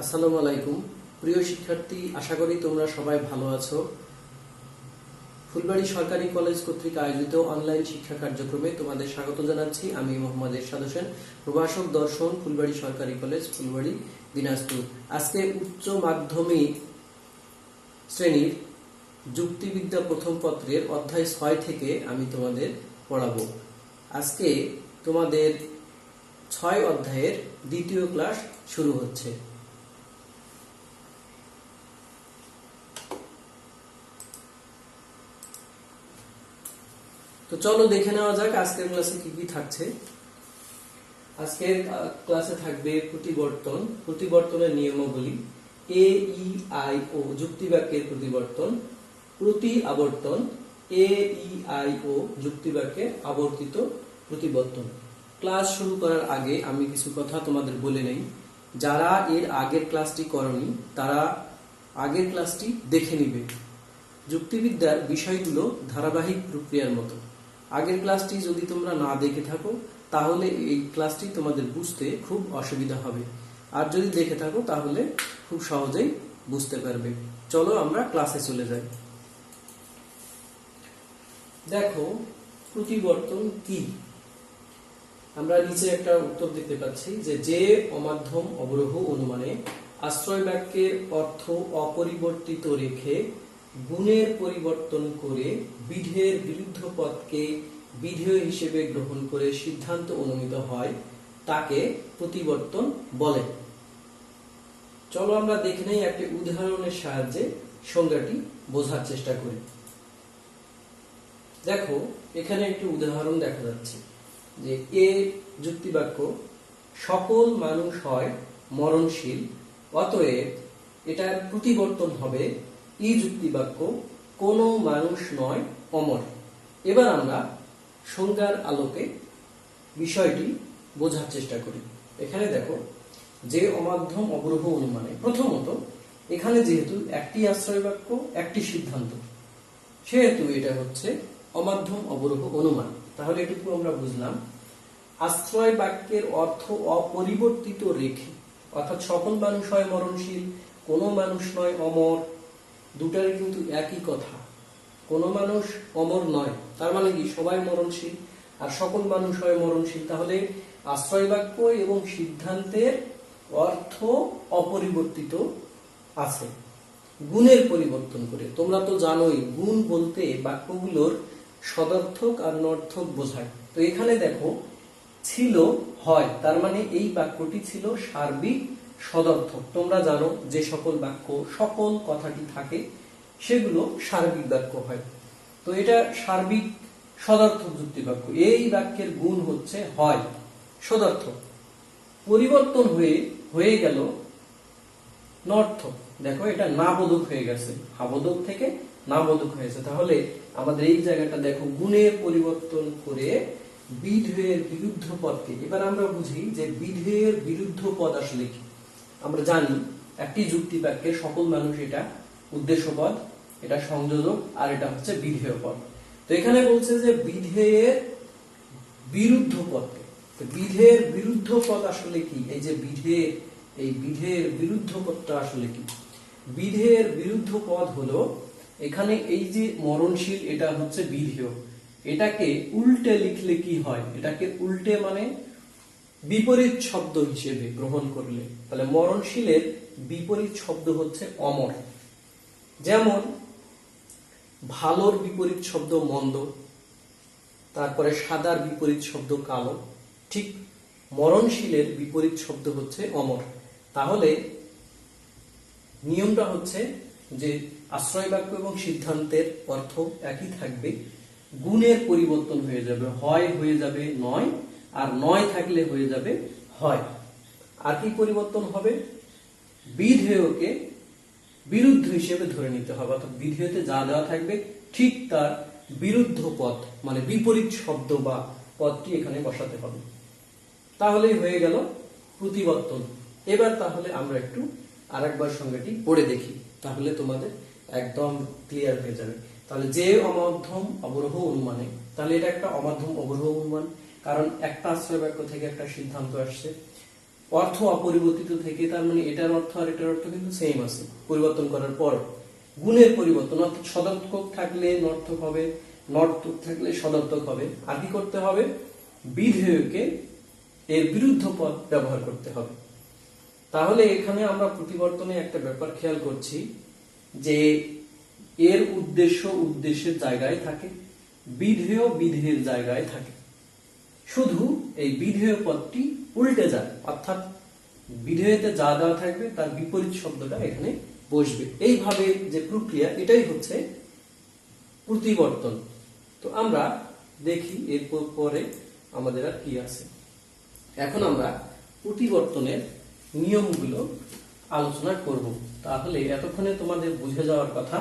আসসালামু আলাইকুম প্রিয় শিক্ষার্থী, আশা করি তোমরা সবাই ভালো আছো। ফুলবাড়ী সরকারি কলেজ কর্তৃক আয়োজিত অনলাইন শিক্ষা কার্যক্রমে তোমাদের স্বাগত জানাচ্ছি। আমি মোহাম্মদ এরশাদ হোসেন, প্রভাষক দর্শন, ফুলবাড়ী সরকারি কলেজ, ফুলবাড়ী, দিনাজপুর। আজকে উচ্চ মাধ্যমিক শ্রেণীর যুক্তিবিদ্যা প্রথম পত্রের অধ্যায় 6 থেকে আমি তোমাদের পড়াবো। আজকে তোমাদের 6 অধ্যায়ের দ্বিতীয় ক্লাস শুরু হচ্ছে। তো চলো দেখে নেওয়া যাক আজকের ক্লাসে কি কি থাকছে। আজকের ক্লাসে থাকবে প্রতিবর্তন, প্রতিবর্তনের নিয়মাবলী, এ ই আই ও যুক্তি বাক্যের প্রতিবর্তন, প্রতি আবর্তন, এ ই আই ও যুক্তি বাক্যের আবর্তিত প্রতিবর্তন। ক্লাস শুরু করার আগে আমি কিছু কথা তোমাদের বলে নেই। যারা এর আগের ক্লাসটি করনি তারা আগের ক্লাসটি দেখে নিবে। যুক্তিবিদ্যার বিষয়গুলো ধারাবাহিক প্রক্রিয়ার মতো। আগের ক্লাসটি যদি তোমরা না দেখে থাকো তাহলে এই ক্লাসটি তোমাদের বুঝতে খুব অসুবিধা হবে, আর যদি দেখে থাকো তাহলে খুব সহজেই বুঝতে পারবে। চলো আমরা ক্লাসে চলে যাই। দেখো প্রতিবর্তন কি। আমরা নিচে একটা উত্তর দেখতে পাচ্ছি যে অমাধ্যম অবরোহ অনুমানে আশ্রয় বাক্যের অর্থ অপরিবর্তিত রেখে গুণের পরিবর্তন করে বিধেয়ের বিরুদ্ধ পদকে বিধেয় হিসেবে গ্রহণ করে সিদ্ধান্ত অনুমিত হয় তাকে প্রতিবর্তন বলে। চলো আমরা দেখে নেই একটি উদাহরণের সাহায্যে সংজ্ঞাটি বোঝার চেষ্টা করি। দেখো এখানে একটি উদাহরণ দেখা যাচ্ছে যে এ যুক্তিবাক্য সকল মানুষ হয় মরণশীল, অতএব এটার প্রতিবর্তন হবে ই যুক্তিবাক্য কোনো মানুষ নয় অমর। এবার আমরা সংজ্ঞার আলোকে বিষয়টি বোঝার চেষ্টা করি। এখানে দেখো যে অমাধ্যম অবরোহ অনুমানে, প্রথমত এখানে যেহেতু একটি আশ্রয় বাক্য একটি সিদ্ধান্ত, সেহেতু এটা হচ্ছে অমাধ্যম অবরোহ অনুমান। তাহলে এটুকু আমরা বুঝলাম। আশ্রয় বাক্যের অর্থ অপরিবর্তিত রেখে, অর্থাৎ সকল মানুষ হয় মরণশীল, কোনো মানুষ নয় অমর, দুটারই কিন্তু একই কথা। কোনো মানুষ অমর নয়, তার মানে কি সবাই মরণশীল, আর সকল মানুষ হয় মরণশীল। তাহলে আশ্রয় বাক্য এবং সিদ্ধান্তের অর্থ অপরিবর্তিত আছে গুণের পরিবর্তন করে। তোমরা তো জানোই গুণ বলতে বাক্যগুলোর সদর্থক আর নর্থক বোঝায়। তো এখানে দেখো ছিল হয়, তার মানে এই বাক্যটি ছিল সার্বিক সদর্থক। তোমরা জানো যে সকল বাক্য সকল কথাটি থাকে সেগুলো সার্বিক বাক্য হয়। তো এটা সার্বিক সদর্থক যুক্তি বাক্য। এই বাক্যের গুণ হচ্ছে হয়, সদর্থক। পরিবর্তন হয়ে গেল নর্থক। দেখো এটা নাবোধক হয়ে গেছে, হাবোধক থেকে নাবোধক হয়েছে। তাহলে আমাদের এই জায়গাটা দেখো গুণের পরিবর্তন করে বিধেয়ের বিরুদ্ধ পদকে। এবার আমরা বুঝি যে বিধেয়ের বিরুদ্ধ পদ আসলে কি। আমরা জানি একটি যুক্তি বাক্যের সকল মানুষ এটা উদ্দেশ্য পদ, এটা সংযোজক, আর এটা হচ্ছে বিধেয় পদ। তো এখানে বলছে যে বিধেয়ের বিরুদ্ধ পদকে। তো বিধেয়ের বিরুদ্ধ পদ আসলে কি? এই যে বিধেয়, এই বিধেয়ের বিরুদ্ধ পদটা আসলে কি? বিধেয়ের বিরুদ্ধ পদ হলো এখানে এই যে মরণশীল, এটা হচ্ছে বিধেয়। এটাকে উল্টে লিখলে কি হয়? এটাকে উল্টে মানে বিপরীত শব্দ হিসেবে গ্রহণ করলে, তাহলে মরণশীলের বিপরীত শব্দ হচ্ছে অমর। যেমন ভালোর বিপরীত শব্দ মন্দ, তারপরে সাদার বিপরীত শব্দ কালো, ঠিক মরণশীলের বিপরীত শব্দ হচ্ছে অমর। তাহলে নিয়মটা হচ্ছে যে আশ্রয় বাক্য এবং সিদ্ধান্তের অর্থ একই থাকবে, গুণের পরিবর্তন হয়ে যাবে, হয় হয়ে যাবে নয়, আর নয় থাকলে হয়ে যাবে হয়। আর কি পরিবর্তন হবে? বিধেয়কে বিরুদ্ধ হিসেবে ধরে নিতে হবে, অর্থাৎ বিধেয়তে যা দেওয়া থাকবে ঠিক তার বিরুদ্ধ পদ মানে বিপরীত শব্দ বা পদটি এখানে বসাতে হবে। তাহলেই হয়ে গেল প্রতিবর্তন। এবার তাহলে আমরা একটু আরেকবার সংজ্ঞাটি পড়ে দেখি, তাহলে তোমাদের একদম ক্লিয়ার হয়ে যাবে। তাহলে যে অমাধ্যম অবরোহ অনুমানে, তাহলে এটা একটা অমাধ্যম অবরোহ অনুমান, কারণ একটা আশ্রয় বাক্য থেকে একটা সিদ্ধান্ত আসছে। অর্থ অপরিবর্তিত থেকে, তার মানে এটার অর্থ আর এটার অর্থ কিন্তু সেম আছে পরিবর্তন করার পর। গুণের পরিবর্তন, অর্থাৎ সদর্থক থাকলে নর্থক হবে, নর্থক থাকলে সদর্থক হবে। আর কি করতে হবে? বিধেয়কে এর বিরুদ্ধ পদ ব্যবহার করতে হবে। তাহলে এখানে আমরা প্রতিবর্তনে একটা ব্যাপার খেয়াল করছি যে এর উদ্দেশ্য উদ্দেশ্যের জায়গায় থাকে, বিধেয় বিধেয়ের জায়গায় থাকে। শুধু এই বিধেয় পদটি উল্টে যায়, অর্থাৎ বিধেয়তে যা দেওয়া থাকবে তার বিপরীত শব্দটা এখানে বসবে। এইভাবে যে প্রক্রিয়া, এটাই হচ্ছে প্রতিবর্তন। তো আমরা দেখি এরপর পরে আমাদের আর কি আছে। এখন আমরা প্রতিবর্তনের নিয়মগুলো আলোচনা করব। তাহলে এতক্ষণে তোমাদের বুঝে যাওয়ার কথা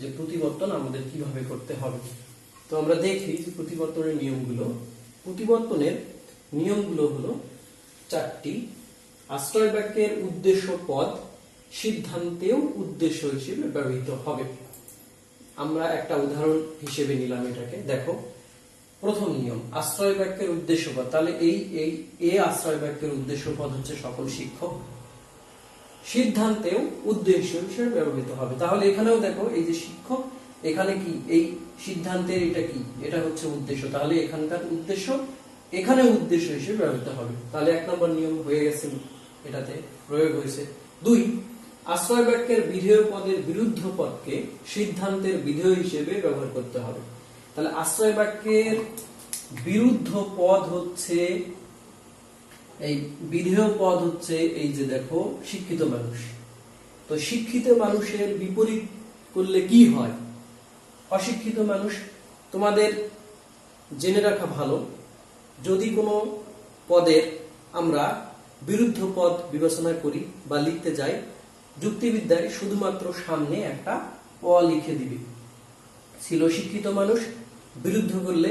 যে প্রতিবর্তন আমাদের কিভাবে করতে হবে। তো আমরা দেখি যে প্রতিবর্তনের নিয়মগুলো। প্রতিবর্তনের নিয়মগুলো হলো 4টি। আশ্রয় বাক্যের উদ্দেশ্য পদ সিদ্ধান্তেও উদ্দেশ্য হিসেবে ব্যবহৃত হবে। আমরা একটা উদাহরণ হিসেবে নিলাম এটাকে। দেখো, প্রথম নিয়ম, আশ্রয় বাক্যের উদ্দেশ্য পদ। তাহলে এই আশ্রয় বাক্যের উদ্দেশ্য পদ হচ্ছে সকল শিক্ষক, সিদ্ধান্তেও উদ্দেশ্য হিসেবে ব্যবহৃত হবে। তাহলে এখানেও দেখো, এই যে শিক্ষক, এখানে কি এই সিদ্ধান্তের এটা কি, এটা হচ্ছে উদ্দেশ্য। তাহলে এখানকার উদ্দেশ্য এখানে উদ্দেশ্য হিসেবে ব্যবহৃত হবে। তাহলে 1 নম্বর নিয়ম হয়ে গেছে, এটাতে প্রয়োগ হয়েছে। 2, আশ্রয় বাক্যের বিধেয় পদের বিরুদ্ধ পদকে সিদ্ধান্তের বিধেয় হিসেবে ব্যবহার করতে হবে। তাহলে আশ্রয় বাক্যের বিরুদ্ধ পদ হচ্ছে, এই বিধেয় পদ হচ্ছে এই যে দেখো শিক্ষিত মানুষ। তো শিক্ষিত মানুষের বিপরীত করলে কি হয়? অশিক্ষিত মানুষ। তোমাদের জেনে রাখা ভালো, যদি কোনো পদের আমরা বিরুদ্ধ পদ বিবেচনা করি বা লিখতে যাই, যুক্তিবিদ্যায় শুধুমাত্র সামনে একটা অ লিখে দিবে। ছিল শিক্ষিত মানুষ, বিরুদ্ধ করলে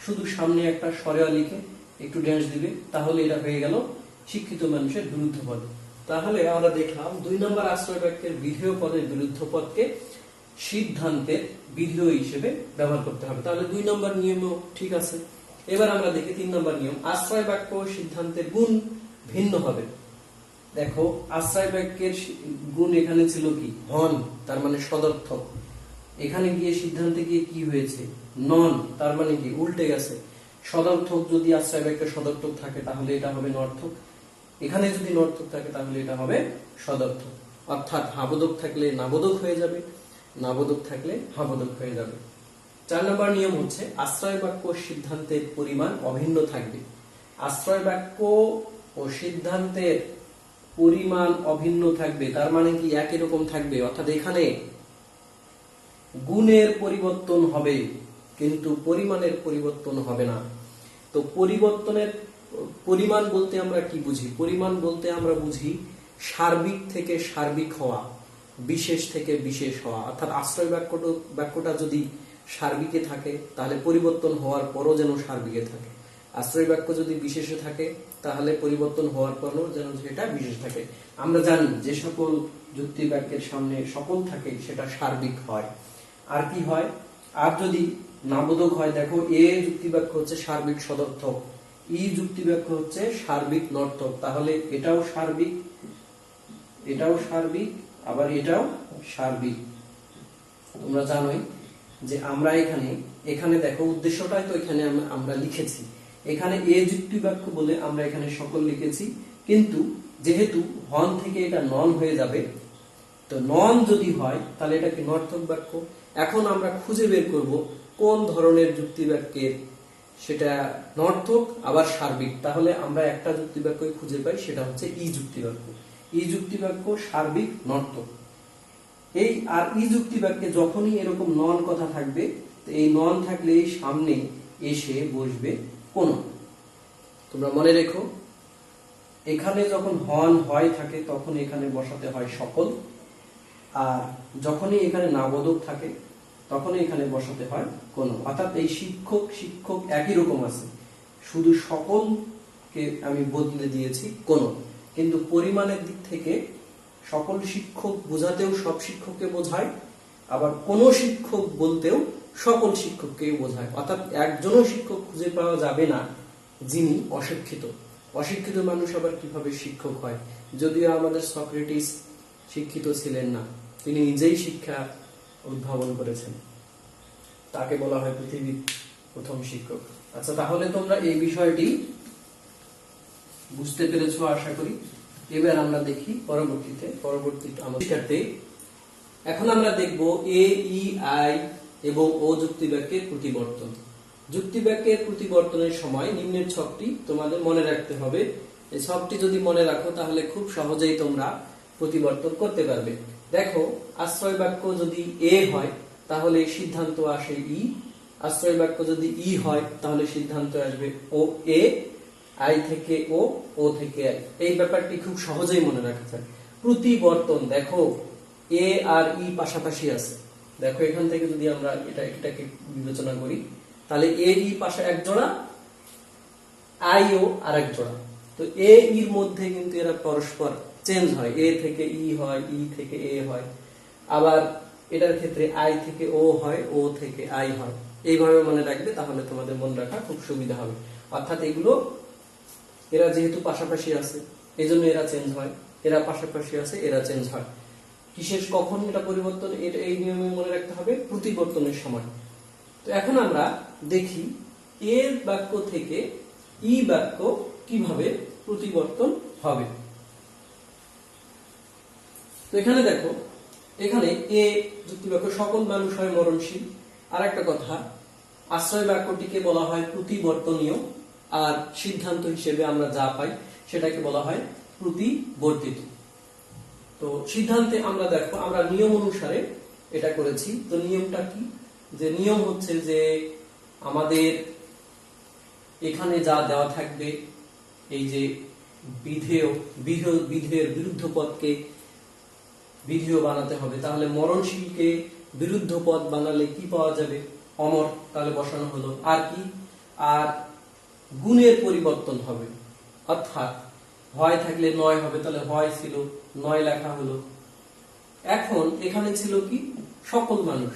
শুধু সামনে একটা স্বরে লিখে একটু ড্যাশ দিবে, তাহলে এটা হয়ে গেল শিক্ষিত মানুষের বিরুদ্ধ পদ। তাহলে আমরা দেখলাম 2 নম্বর আশ্রয় বাক্যের বিধেয় পদের বিরুদ্ধ পদকে সিদ্ধান্তের বিধেয় হিসেবে ব্যবহার করতে হবে। তাহলে 2 নম্বর নিয়মও ঠিক আছে। এবার আমরা দেখি 3 নম্বর নিয়ম, আশ্রয় বাক্য সিদ্ধান্তের গুণ ভিন্ন হবে। দেখো, আশ্রয় বাক্যের গুণ এখানে ছিল কি? হন, তার মানে সদর্থক। এখানে গিয়ে সিদ্ধান্তে গিয়ে কি হয়েছে? নন, তার মানে কি উল্টে গেছে। সদর্থক যদি আশ্রয় বাক্যে সদর্থক থাকে তাহলে এটা হবে নর্থক, এখানে যদি নর্থক থাকে তাহলে এটা হবে সদর্থক। অর্থাৎ হাবোধক থাকলে নাবোধক হয়ে যাবে, নাবোধক থাকলে হাবোধক হয়ে যাবে। 4 নম্বর নিয়ম হচ্ছে, আশ্রয় বাক্য সিদ্ধান্তের পরিমাণ অভিন্ন থাকবে। আশ্রয় বাক্য ও সিদ্ধান্তের পরিমাণ অভিন্ন থাকবে, তার মানে কি একই রকম থাকবে। অর্থাৎ এখানে গুণের পরিবর্তন হবে কিন্তু পরিমাণের পরিবর্তন হবে না। তো পরিবর্তনের পরিমাণ বলতে আমরা কি বুঝি? পরিমাণ বলতে আমরা বুঝি সার্বিক থেকে সার্বিক হওয়া, বিশেষ থেকে বিশেষ হওয়া। অর্থাৎ আশ্রয় বাক্যটা যদি সার্বিকে থাকে তাহলে পরিবর্তন হওয়ার পরও যেন সার্বিকে থাকে। আশ্রয় বাক্য যদি বিশেষে থাকে তাহলে পরিবর্তন হওয়ার পরও যেন সেটা বিশেষ থাকে। আমরা জানি যে সকল যুক্তি বাক্যের সামনে সকল থাকে সেটা সার্বিক হয়। আর কি হয়? আর যদি নাবোধক হয়, দেখো এ যুক্তি বাক্য হচ্ছে সার্বিক সদর্থক, ই যুক্তি বাক্য হচ্ছে সার্বিক নর্থক। তাহলে এটাও সার্বিক, এটাও সার্বিক, আবার এটাও সার্বিক। তোমরা জানোই যে আমরা এখানে দেখো উদ্দেশ্যটাই তো এখানে আমরা লিখেছি। এখানে এ যুক্তি বাক্য বলে আমরা এখানে সকল লিখেছি, কিন্তু যেহেতু হন থেকে এটা নন হয়ে যাবে, তো নন যদি হয় তাহলে এটা কি নর্থক বাক্য। এখন আমরা খুঁজে বের করব কোন ধরনের যুক্তি বাক্যের সেটা নর্থক আবার সার্বিক। তাহলে আমরা একটা যুক্তি বাক্যই খুঁজে পাই, সেটা হচ্ছে ই যুক্তি বাক্য। ই যুক্তি বাক্য সার্বিক নর্থক। এই আর ই যুক্তি বাক্যে যখনই এরকম নন কথা থাকবে, এই নন থাকলে সামনে এসে বসবে কোন। তোমরা মনে রেখো, এখানে যখন হন হয় থাকে তখন এখানে বসাতে হয় সকল, আর যখনই এখানে নাবোধক থাকে তখনই এখানে বসাতে হয় কোন। অর্থাৎ এই শিক্ষক শিক্ষক একই রকম আছে, শুধু সকলকে আমি বদলে দিয়েছি কোন। কিন্তু পরিমাণের দিক থেকে সকল শিক্ষক বোঝাতেও সব শিক্ষককে বোঝায়, আবার কোন শিক্ষক বলতেও সকল শিক্ষককে বোঝায়। অর্থাৎ একজনও শিক্ষক খুঁজে পাওয়া যাবে না যিনি অশিক্ষিত। অশিক্ষিত মানুষ আবার কিভাবে শিক্ষক হয়? যদিও আমাদের সক্রেটিস শিক্ষিত ছিলেন না, তিনি নিজেই শিক্ষা উদ্ভাবন করেছেন, তাকে বলা হয় পৃথিবীর প্রথম শিক্ষক। আচ্ছা, তাহলে তোমরা এই বিষয়টি বুঝতে পেরেছো আশা করি। এবার আমরা দেখি পরবর্তী আমাদের এখন আমরা দেখব এ, ই, আই এবং ও যুক্তি বাক্যের প্রতিবর্তন। যুক্তি বাক্যের প্রতিবর্তনের সময় নিম্নের ছকটি তোমাদের মনে রাখতে হবে। এই ছকটি যদি মনে রাখো তাহলে খুব সহজেই তোমরা প্রতিবর্তন করতে পারবে। দেখো, আশ্রয় বাক্য যদি এ হয় তাহলে সিদ্ধান্ত আসে ই, আশ্রয় বাক্য যদি ই হয় তাহলে সিদ্ধান্ত আসবে ও এ, আই থেকে ও, ও থেকে আই। এই ব্যাপারটি খুব সহজেই মনে রাখা যায়। প্রতিবর্তন, দেখো এ আর ই পাশাপাশি আছে। দেখো এখান থেকে যদি আমরা এটাকে বিবেচনা করি তাহলে এ ই পাশে এক জোড়া, আই ও আরেক জোড়া। তো এ ইর মধ্যে কিন্তু এরা পরস্পর চেঞ্জ হয়, এ থেকে ই হয়, ই থেকে এ হয়, আবার এটার ক্ষেত্রে আই থেকে ও হয়, ও থেকে আই হয়। এইভাবে মনে রাখবে, তাহলে তোমাদের মনে রাখা খুব সুবিধা হবে। অর্থাৎ এগুলো এরা যেহেতু পাশাপাশি আছে এজন্য এরা চেঞ্জ হয়, এরা পাশাপাশি আছে এরা চেঞ্জ হয়। কিসের কখন এটা পরিবর্তন, এটা এই নিয়মে মনে রাখতে হবে, প্রতিবর্তনের সময়। তো এখন আমরা দেখি এ বাক্য থেকে ই বাক্য কিভাবে প্রতিবর্তন হবে। তো এখানে দেখো, এখানে এ যুক্তি বাক্য সকল মানুষ হয় মরণশীল। আর একটা কথা, আশ্রয় বাক্যটিকে বলা হয় প্রতিবর্তনীয়, আর সিদ্ধান্ত হিসেবে আমরা যা পাই সেটাকে বলা হয় প্রতিবর্তিত। তো সিদ্ধান্তে আমরা দেখো, আমরা নিয়ম অনুসারে এটা করেছি। তো নিয়মটা কি? যে নিয়ম হচ্ছে যে আমাদের এখানে যা দেওয়া থাকবে, এই যে বিধেয়ের বিরুদ্ধ পদকে বিধেয় বানাতে হবে। তাহলে মরণশীলকে বিরুদ্ধ পদ বানালে কি পাওয়া যাবে? অমর, তাহলে বসানো হলো। আর কি? আর গুণের পরিবর্তন হবে, অর্থাৎ হয় থাকলে নয় হবে, তাহলে হয় ছিল নয় লেখা হলো। এখন এখানে ছিল কি? সকল মানুষ,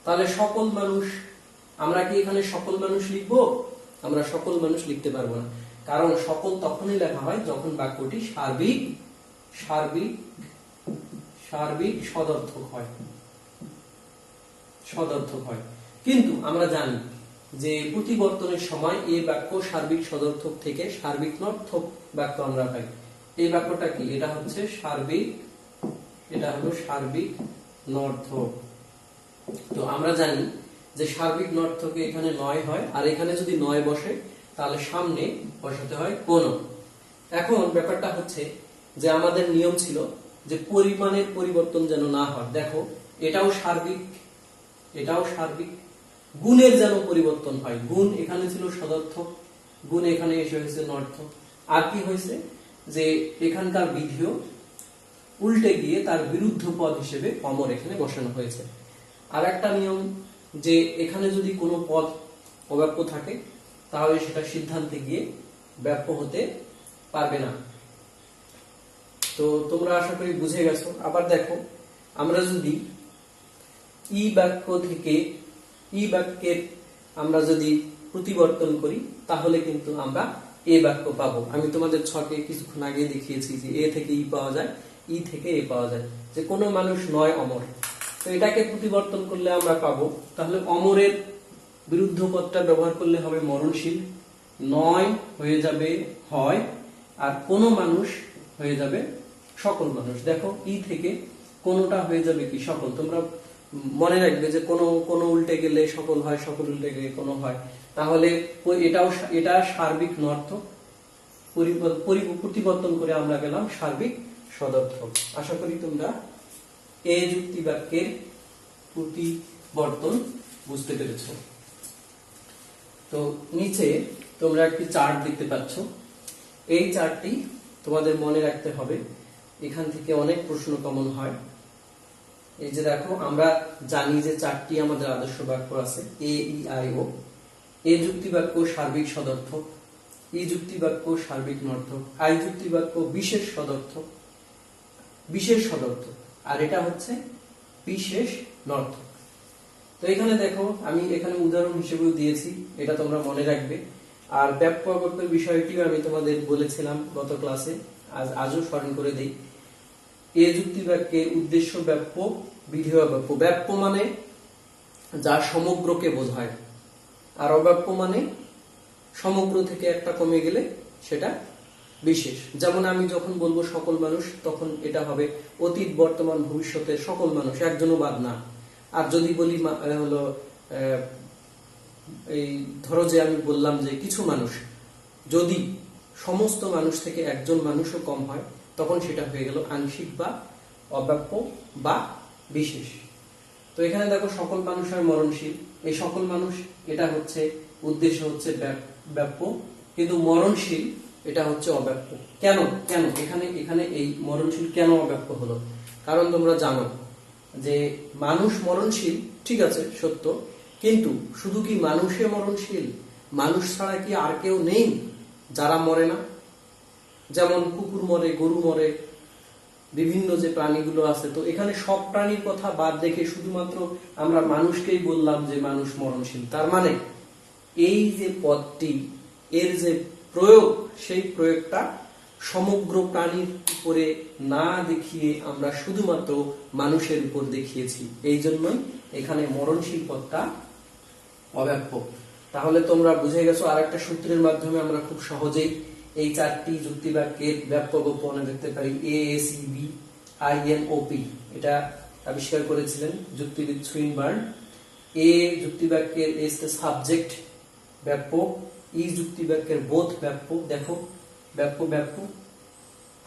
তাহলে সকল মানুষ, আমরা কি এখানে সকল মানুষ লিখবো? আমরা সকল মানুষ লিখতে পারবো না, কারণ সকল তখনই লেখা হয় যখন বাক্যটি সার্বিক সার্বিক সার্বিক সদর্থক হয়, সদর্থক হয়। কিন্তু আমরা জানি যে প্রতিবর্তনের সময় এই বাক্য সার্বিক সদর্থক থেকে সার্বিক নর্থক বাক্য আমরা পাই। এই বাক্যটা কি? এটা হচ্ছে সার্বিক, এটা হলো সার্বিক নর্থক। তো আমরা জানি যে সার্বিক নর্থকে এখানে নয় হয়, আর এখানে যদি নয় বসে তাহলে সামনে বসাতে হয় কোন। এখন ব্যাপারটা হচ্ছে যে আমাদের নিয়ম ছিল যে পরিমাণের পরিবর্তন যেন না হয়। দেখো এটাও সার্বিক, এটাও সার্বিক। গুণের যেন পরিবর্তন হয়, গুণ এখানে ছিল সদর্থক, গুণ এখানে এসে হয়েছে নর্থক। আর কি হয়েছে? যে এখানকার বিধেয় উল্টে গিয়ে তার বিরুদ্ধ পদ হিসেবে অমর এখানে বসানো হয়েছে। আর একটা নিয়ম, যে এখানে যদি কোনো পদ অব্যাপ্য থাকে তাহলে সেটা সিদ্ধান্তে গিয়ে ব্যাপ্য হতে পারবে না। তো তোমরা আশা করি বুঝে গেছো। আবার দেখো, আমরা যদি ই বাক্য থেকে ই বাক্যের আমরা যদি প্রতিবর্তন করি তাহলে কিন্তু আমরা এ বাক্য পাবো। আমি তোমাদের ছকে কিছুক্ষণ আগে দেখিয়েছি যে এ থেকে ই পাওয়া যায়, ই থেকে এ পাওয়া যায়, যে কোনো মানুষ নয় অমর। তো এটাকে প্রতিবর্তন করলে আমরা পাবো, তাহলে অমরের বিরুদ্ধ পদটা ব্যবহার করলে হবে মরণশীল, নয় হয়ে যাবে হয়, আর কোন মানুষ হয়ে যাবে সকল মানুষ। দেখো ই থেকে কোনটা হয়ে যাবে কি? সকল। তোমরা মনে রাখবে যে কোন উল্টে গেলে সকল হয়, সকল উল্টে গেলে কোন হয়। তাহলে এটা সার্বিক নর্থক, প্রতিবর্তন করে আমরা গেলাম সার্বিক সদর্থক। আশা করি তোমরা এ যুক্তি বাক্যের প্রতিবর্তন বুঝতে পেরেছ। তো নিচে তোমরা একটি চার্ট দেখতে পাচ্ছ। এই চার্টটি তোমাদের মনে রাখতে হবে, এখান থেকে অনেক প্রশ্ন কমন হয়। এই যে দেখো, আমরা জানি যে চারটি আমাদের আদর্শ বাক্য আছে, এ, ই, আই, ও। এ যুক্তি বাক্য সার্বিক সদর্থক, ই যুক্তি বাক্য সার্বিক নর্থক, আই যুক্তি বাক্য বিশেষ সদর্থক, বিশেষ সদর্থক, আর এটা হচ্ছে বিশেষ নর্থক। তো এখানে দেখো, আমি এখানে উদাহরণ হিসেবেও দিয়েছি, এটা তোমরা মনে রাখবে আর ব্যাপ্য অব্যপ্যের বিষয়টিও আমি তোমাদের বলেছিলাম গত ক্লাসে, আজও স্মরণ করে দেই। এ যুক্তি বাক্যের উদ্দেশ্য ব্যাপ্য, বিধেয় ব্যাপ্য। ব্যাপ্য মানে যা সমগ্রকে বোঝায়, আর অব্যাপ্য মানে সমগ্র থেকে একটা কমে গেলে সেটা বিশেষ। যেমন আমি যখন বলবো সকল মানুষ, তখন এটা হবে অতীত, বর্তমান, ভবিষ্যতের সকল মানুষ, একজনও বাদ না। আর যদি বলি হলো এই ধরো যে আমি বললাম যে কিছু মানুষ, যদি সমস্ত মানুষ থেকে একজন মানুষও কম হয়, তখন সেটা হয়ে গেল আংশিক বা অব্যাপ্য বা বিশেষ। তো এখানে দেখো সকল মানুষ হয় মরণশীল, এই সকল মানুষ এটা হচ্ছে উদ্দেশ্য হচ্ছে ব্যাপ্য, কিন্তু মরণশীল এটা হচ্ছে অব্যাপ্য। কেন কেন এখানে এখানে এই মরণশীল কেন অব্যাপ্য হলো? কারণ তোমরা জানো যে মানুষ মরণশীল, ঠিক আছে সত্য, কিন্তু শুধু কি মানুষে মরণশীল? মানুষ ছাড়া কি আর কেউ নেই যারা মরে না? যেমন কুকুর মরে, গরু মরে, বিভিন্ন যে প্রাণীগুলো আছে। তো এখানে সব প্রাণীর কথা বাদ রেখে শুধুমাত্র আমরা মানুষকেই বললাম যে মানুষ মরণশীল। তার মানে এই যে পদটি, এর যে প্রয়োগ, সেই প্রয়োগটা সমগ্র প্রাণীর উপরে না দেখিয়ে আমরা শুধুমাত্র মানুষের উপর দেখিয়েছি। এই জন্যই এখানে মরণশীল পদটা অব্যাপ্য। তাহলে তোমরা বুঝে গেছো। আরেকটা সূত্রের মাধ্যমে আমরা খুব সহজেই এই চারটি যুক্তি বাক্যের ব্যাপ্য গোপনে দেখতে পারি। AACBINOP এটা আবিষ্কার করেছিলেন যুক্তিবিদ সুইনবার্ন। এ যুক্তি বাক্যের এস সাবজেক্ট ব্যাপ্য, ই যুক্তি বাক্যের বোধ ব্যাপ্য, দেখো ব্যাপ্য ব্যাপ্য।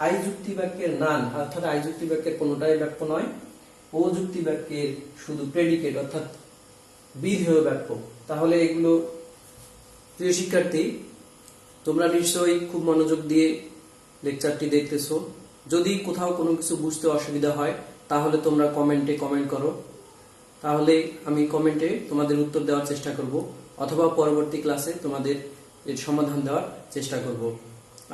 আই যুক্তি বাক্যের নান, অর্থাৎ আই যুক্তি বাক্যের কোনোটাই ব্যাপ্য নয়। ও যুক্তি বাক্যের শুধু প্রেডিকেট অর্থাৎ বিধেয় ব্যাপ্য। তাহলে এগুলো প্রিয় শিক্ষার্থী, তোমরা নিশ্চয়ই খুব মনোযোগ দিয়ে লেকচারটি দেখতেছো। যদি কোথাও কোনো কিছু বুঝতে অসুবিধা হয় তাহলে তোমরা কমেন্টে কমেন্ট করো, তাহলে আমি কমেন্টে তোমাদের উত্তর দেওয়ার চেষ্টা করব, অথবা পরবর্তী ক্লাসে তোমাদের এর সমাধান দেওয়ার চেষ্টা করব।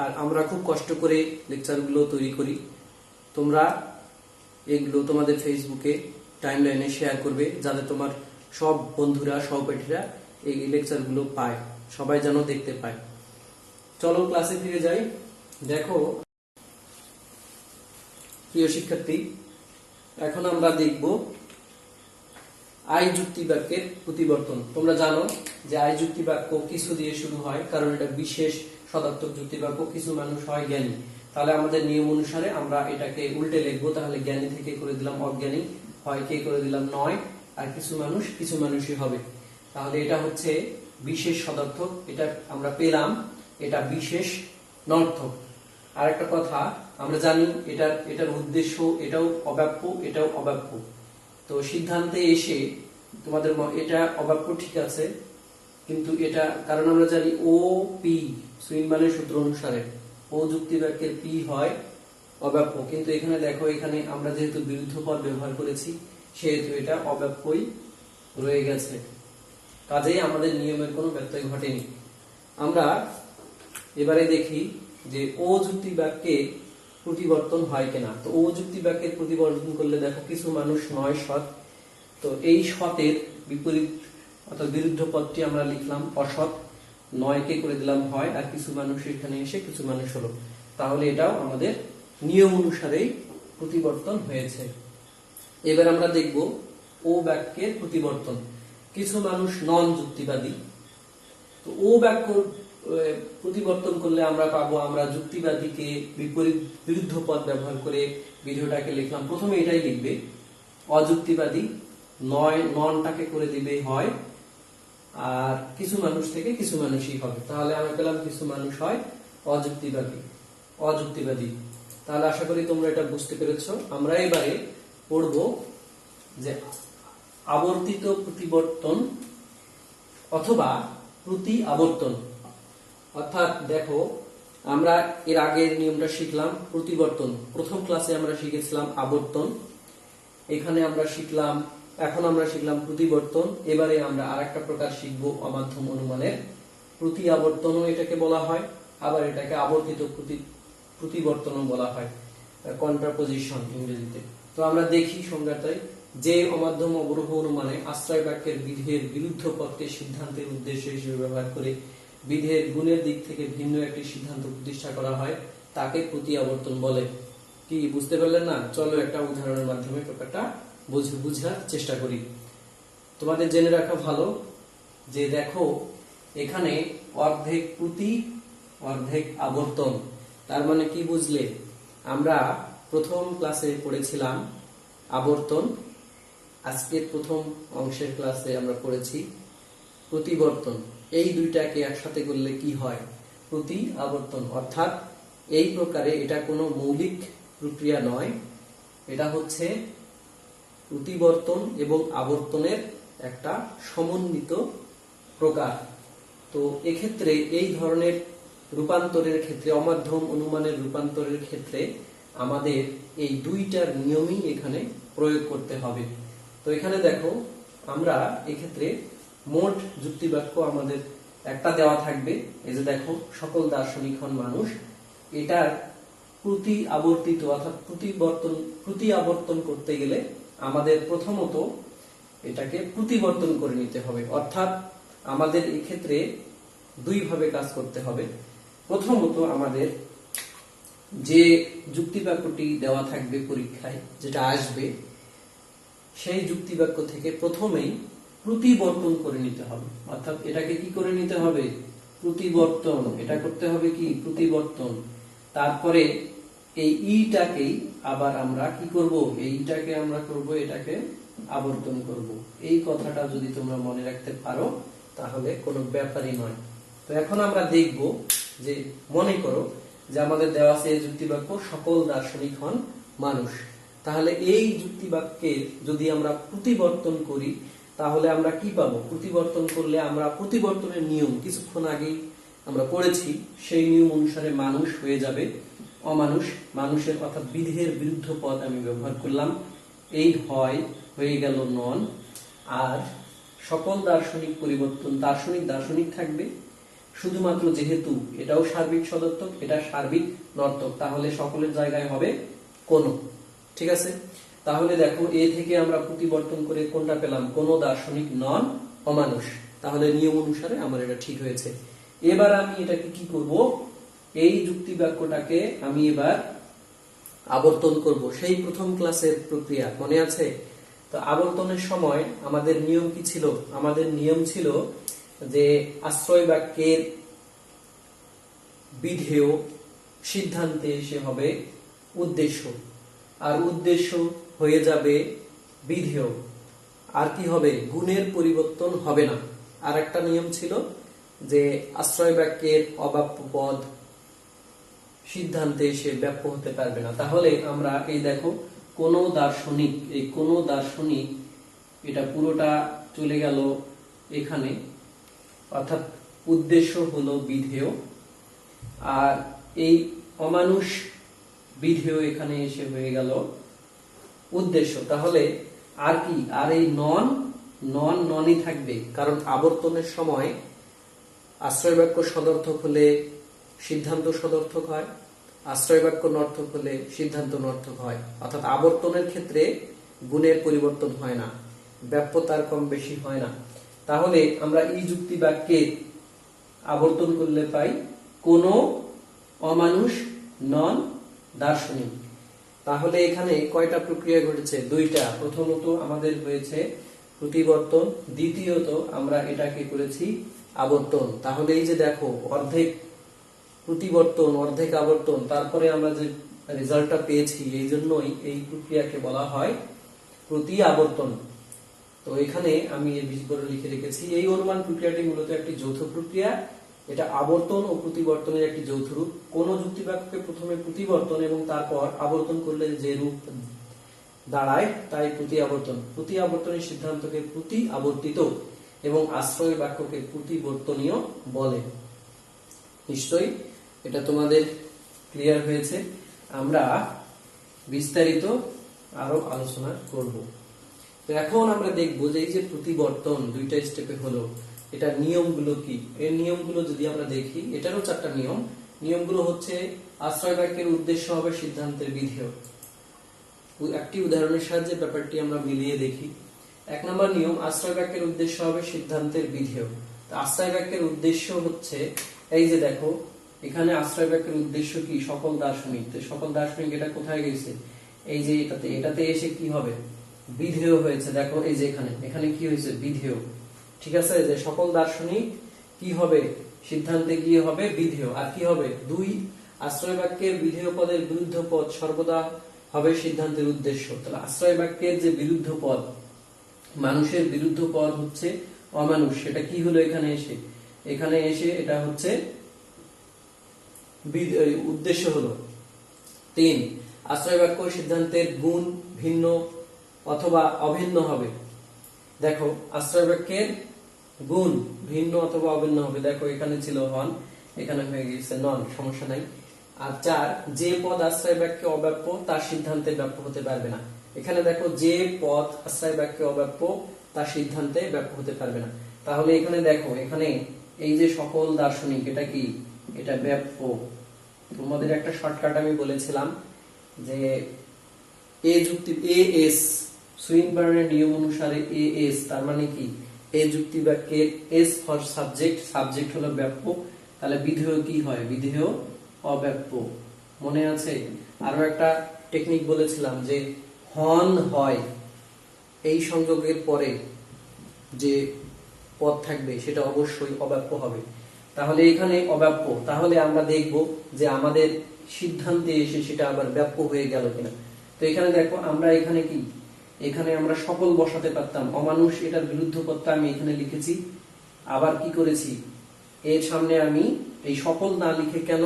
আর আমরা খুব কষ্ট করে লেকচারগুলো তৈরি করি, তোমরা এগুলো তোমাদের ফেসবুকে টাইমলাইনে শেয়ার করবে, যাতে তোমার সব বন্ধুরা, সহপাঠীরা এই লেকচারগুলো পায়, সবাই যেন দেখতে পায়। চলো ক্লাসে ফিরে যাই। দেখো প্রিয় শিক্ষার্থী, এখন আমরা দেখব আই যুক্তি বাক্যের প্রতিবর্তন। তোমরা জানো যে আই যুক্তি বাক্য কিছু দিয়ে শুরু হয়, কারণ এটা বিশেষ সদার্থক যুক্তি বাক্য। কিছু মানুষ হয় জ্ঞানী, তাহলে আমাদের নিয়ম অনুসারে আমরা এটাকে উল্টে লিখবো। তাহলে জ্ঞানী থেকে করে দিলাম অজ্ঞানী, হয় কে করে দিলাম নয়, আর কিছু মানুষই হবে। তাহলে এটা হচ্ছে বিশেষ সদার্থক, এটা আমরা পেলাম, এটা বিশেষ নর্থক। আর একটা কথা আমরা জানি, এটার উদ্দেশ্য এটাও অব্যাপ্য, এটাও অব্যাপ্য। তো সিদ্ধান্তে এসে তোমাদের এটা অব্যাপ্য ঠিক আছে, কিন্তু এটা কারণ আমরা জানি ও পি সুইনবার্নের সূত্র অনুসারে ও যুক্তি বাক্যের পি হয় অব্যাপ্য, কিন্তু এখানে দেখো, এখানে আমরা যেহেতু বিরুদ্ধ পদ ব্যবহার করেছি সেহেতু এটা অব্যাপ্যই রয়ে গেছে, কাজেই আমাদের নিয়মের কোনো ব্যত্যয় ঘটেনি। আমরা এবারে দেখি যে ও যুক্তি বাক্যে প্রতিবর্তন হয় কিনা। তো ও যুক্তি বাক্যের প্রতিবর্তন করলে দেখো কিছু মানুষ নয় সৎ, তো এই সতের বিপরীত অর্থাৎ বিরুদ্ধ পদটি আমরা লিখলাম অসৎ, নয়কে করে দিলাম হয়, আর কিছু মানুষ এখানে এসে কিছু মানুষ হলো। তাহলে এটাও আমাদের নিয়ম অনুসারেই প্রতিবর্তন হয়েছে। এবার আমরা দেখব ও বাক্যের প্রতিবর্তন। কিছু মানুষ নন যুক্তিবাদী, তো ও বাক্য প্রতিবর্তন করলে আমরা পাবো, আমরা যুক্তিবাদীকে বিরুদ্ধ পদ ব্যবহার করে বিধেয়টাকে লিখলাম। প্রথমে এটাই লিখবে অযুক্তিবাদী, নয় ননটাকে করে দিবে হয়, আর কিছু মানুষ থেকে কিছু মানুষই হবে। তাহলে আমরা পেলাম কিছু মানুষ হয় অযুক্তিবাদী। তাহলে আশা করি তোমরা এটা বুঝতে পেরেছো। আমরা এবারে পড়বো যে আবর্তিত প্রতিবর্তন অথবা প্রতি আবর্তন। অর্থাৎ দেখো, আমরা এর আগের নিয়মটা শিখলাম প্রতিবর্তন, প্রথম ক্লাসে আমরা শিখেছিলাম আবর্তন, এখানে আমরা শিখলাম, এখন আমরা শিখলাম প্রতিবর্তন। এবারে আমরা আরেকটা প্রকার শিখব অমাধ্যম অনুমানের প্রতি আবর্তনও এটাকে বলা হয়, আবার এটাকে আবর্তিত প্রতিবর্তনও বলা হয়, কন্ট্রাপোজিশন ইংরেজিতে। তো আমরা দেখি সংজ্ঞাটাই, যে অমাধ্যম অবরোহ অনুমানে আশ্রয় বাক্যের বিধেয়ের বিরুদ্ধ পদকে সিদ্ধান্তের উদ্দেশ্য হিসেবে ব্যবহার করে বিধের গুণের দিক থেকে ভিন্ন একটি সিদ্ধান্ত প্রতিষ্ঠা করা হয় তাকে প্রতি আবর্তন বলে। কি বুঝতে পারলেন না? চলো একটা উদাহরণের মাধ্যমে ব্যাপারটা বুঝার চেষ্টা করি। তোমাদের জেনে রাখা ভালো যে দেখো এখানে অর্ধেক প্রতি অর্ধেক আবর্তন, তার মানে কি বুঝলে? আমরা প্রথম ক্লাসে পড়েছিলাম আবর্তন, আজকের প্রথম অংশের ক্লাসে আমরা পড়েছি প্রতিবর্তন। এই দুইটাকে একসাথে করলে কি হয়? প্রতি আবর্তন। অর্থাৎ এই প্রকারে এটা কোনো মৌলিক প্রক্রিয়া নয়, এটা হচ্ছে প্রতিবর্তন এবং আবর্তনের একটা সমন্বিত প্রকার। তো এক্ষেত্রে এই ধরনের রূপান্তরের ক্ষেত্রে, অমাধ্যম অনুমানের রূপান্তরের ক্ষেত্রে আমাদের এই দুইটার নিয়মই এখানে প্রয়োগ করতে হবে। তো এখানে দেখো আমরা এক্ষেত্রে মোট যুক্তিবাক্য আমাদের একটা দেওয়া থাকবে। এই যে দেখো, সকল দার্শনিক হন মানুষ, এটার প্রতি আবর্তিত অর্থাৎ প্রতি আবর্তন করতে গেলে আমাদের প্রথমত এটাকে প্রতিবর্তন করে নিতে হবে। অর্থাৎ আমাদের এই ক্ষেত্রে দুইভাবে কাজ করতে হবে। প্রথমত আমাদের যে যুক্তিবাক্যটি দেওয়া থাকবে পরীক্ষায়, যেটা আসবে, সেই যুক্তিবাক্য থেকে প্রথমেই প্রতিবর্তন করে নিতে হবে। অর্থাৎ এটাকে কি করে নিতে হবে? প্রতিবর্তন। এটা করতে হবে কি? প্রতিবর্তন। তারপরে এই ইটাকেই আবার আমরা কি করব? এইটাকে আমরা করব, এটাকে আবর্তন করব। এই কথাটা যদি তোমরা মনে রাখতে পারো তাহলে কোনো ব্যাপারই নয়। তো এখন আমরা দেখব যে, মনে করো যে আমাদের দেওয়া আছে যুক্তিবাক্য সকল দার্শনিক হন মানুষ। তাহলে এই যুক্তিবাক্যে যদি আমরা প্রতিবর্তন করি তাহলে আমরা কি পাবো? প্রতিবর্তন করলে আমরা প্রতিবর্তনের নিয়ম কিছুক্ষণ আগেই আমরা পড়েছি, সেই নিয়ম অনুসারে মানুষ হয়ে যাবে অমানুষ। মানুষের অর্থাৎ বিধের বিরুদ্ধ পদ আমি ব্যবহার করলাম, এই হয় হয়ে গেল নন। আর সকল দার্শনিক পরিবর্তন, দার্শনিক থাকবে শুধুমাত্র, যেহেতু এটাও সার্বিক সদর্থক, এটা সার্বিক নর্তক, তাহলে সকলের জায়গায় হবে কোন। ঠিক আছে? তাহলে দেখো এ থেকে আমরা প্রতিবর্তন করে কোনটা পেলাম? কোন দার্শনিক নন অমানুষ। তাহলে নিয়ম অনুসারে আমার এটা ঠিক হয়েছে। এবার আমি এটাকে কি করব? এই যুক্তি বাক্যটাকে আমি এবার আবর্তন করব। সেই প্রথম ক্লাসের প্রক্রিয়া মনে আছে? তো আবর্তনের সময় আমাদের নিয়ম কি ছিল? আমাদের নিয়ম ছিল যে আশ্রয় বাক্যের বিধেয় সিদ্ধান্তে এসে হবে উদ্দেশ্য, আর উদ্দেশ্য হয়ে যাবে বিধেয়। আর কি হবে? গুণের পরিবর্তন হবে না। আর একটা নিয়ম ছিল যে আশ্রয় বাক্যের অব্যাপ্য পদ সিদ্ধান্তে এসে ব্যাপ্য হতে পারবে না। তাহলে আমরা এই দেখো কোন দার্শনিক, এই কোন দার্শনিক, এটা পুরোটা চলে গেল এখানে, অর্থাৎ উদ্দেশ্য হলো বিধেয়, আর এই অমানুষ বিধেয় এখানে এসে হয়ে গেল উদ্দেশ্য। তাহলে আর কি? আর এই ননই থাকবে, কারণ আবর্তনের সময় আশ্রয় বাক্য সদর্থক হলে সিদ্ধান্ত সদর্থক হয়, আশ্রয় বাক্য নর্থক হলে সিদ্ধান্ত নর্থক হয়। অর্থাৎ আবর্তনের ক্ষেত্রে গুণের পরিবর্তন হয় না, ব্যাপ্যতার কম বেশি হয় না। তাহলে আমরা এই যুক্তি বাক্যে আবর্তন করলে পাই কোন অমানুষ নন দার্শনিক। তাহলে এখানে কয়টা প্রক্রিয়া ঘটেছে? দুইটা। প্রথমত আমাদের হয়েছে প্রতিবর্তন, দ্বিতীয়ত আমরা এটাকে করেছি আবর্তন। তাহলে এই যে দেখো, অর্ধেক প্রতিবর্তন অর্ধেক আবর্তন, তারপরে আমরা যে রেজাল্টটা পেয়েছি, এই জন্যই এই প্রক্রিয়াকে বলা হয় প্রতি আবর্তন। তো এখানে আমি বেশি করে লিখে রেখেছি, এই অনুমান প্রক্রিয়াটি মূলত একটি যৌথ প্রক্রিয়া। এটা আবর্তন ও প্রতিবর্তনের একটি যৌথ রূপ। কোন যুক্তিবাক্যকে প্রথমে প্রতিবর্তন এবং তারপর আবর্তন করলে যে রূপ দাঁড়ায় তাই প্রতি আবর্তন। প্রতি আবর্তনের সিদ্ধান্তকে প্রতি আবর্তিত এবং আশ্রয় বাক্যকে প্রতিবর্তনীয় বলে। নিশ্চয়ই এটা তোমাদের ক্লিয়ার হয়েছে। আমরা বিস্তারিত আরো আলোচনা করব। তো এখন আমরা দেখব যে এই যে প্রতিবর্তন দুইটা স্টেপে হলো, এটা নিয়মগুলো কি? এর নিয়মগুলো যদি আমরা দেখি, এটারও চারটা নিয়ম। নিয়মগুলো হচ্ছে আশ্রয় বাক্যের উদ্দেশ্য হবে সিদ্ধান্তের বিধেয়। একটি উদাহরণের সাহায্যে ব্যাপারটি আমরা মিলিয়ে দেখি। 1 নম্বর নিয়ম, আশ্রয় বাক্যের উদ্দেশ্য হবে সিদ্ধান্তের বিধেয়। আশ্রয় বাক্যের উদ্দেশ্য হচ্ছে, এই যে দেখো এখানে আশ্রয় বাক্যের উদ্দেশ্য কি, সকল দার্শনিক। তো সকল দার্শনিক এটা কোথায় গেছে, এই যে এটাতে এসে কি হবে, বিধেয় হয়েছে। দেখো এই যে এখানে কি হয়েছে, বিধেয়। ঠিক আছে, যে সকল দার্শনিক কি হবে, সিদ্ধান্তে গিয়ে হবে বিধেয়। আর কি হবে, দুই, আশ্রয় বাক্যের বিধেয় পদের বিরুদ্ধ পদ সর্বদা হবে সিদ্ধান্তের উদ্দেশ্য। তাহলে আশ্রয় বাক্যের যে বিরুদ্ধ পদ, মানুষের বিরুদ্ধ পদ হচ্ছে অমানুষ, সেটা কি হলো এখানে এসে এটা হচ্ছে উদ্দেশ্য হলো। 3, আশ্রয় বাক্য সিদ্ধান্তের গুণ ভিন্ন অথবা অভিন্ন হবে। দেখো আশ্রয় বাক্যের গুণ ভিন্ন অথবা অভিন্ন হবে। দেখো এখানে ছিল হন, এখানে হয়ে গেছে নন, সমস্যা নাই। আর 4, যে পদ আশ্রয় বাক্যে অব্যাপ্য তার সিদ্ধান্তে ব্যাপ্য হতে পারবে না। এখানে দেখো যে পদ আশ্রয় বাক্যে অব্যাপ্য তার সিদ্ধান্তে ব্যাপ্য হতে পারবে না। তাহলে এখানে দেখো এখানে এই যে সকল দার্শনিক, এটা কি, এটা ব্যাপ্য। তোমাদের একটা শর্টকাট আমি বলেছিলাম যে এ যুক্তি এএস, সুইনবার্নের নিয়ম অনুসারে এএস তার মানে কি, এ যুক্তি বাক্যের এস ফর সাবজেক্ট, সাবজেক্ট হলো ব্যাপ্য, তাহলে বিধেয় কি হয়, বিধেয় অব্যাপ্য। মনে আছে? আরো একটা টেকনিক বলেছিলাম যে হন হয়, এই সংযোগের পরে যে পদ থাকবে সেটা অবশ্যই অব্যাপ্য হবে। তাহলে এখানে অব্যাপ্য, তাহলে আমরা দেখব যে আমাদের সিদ্ধান্তে এসে সেটা আবার ব্যাপ্য হয়ে গেল কিনা। তো এখানে দেখো আমরা এখানে কি, এখানে আমরা সকল বসাতে পারতাম, অমানুষ এটার বিরুদ্ধ পদটা আমি এখানে লিখেছি। আবার কি করেছি, এর সামনে আমি এই সকল না লিখে কেন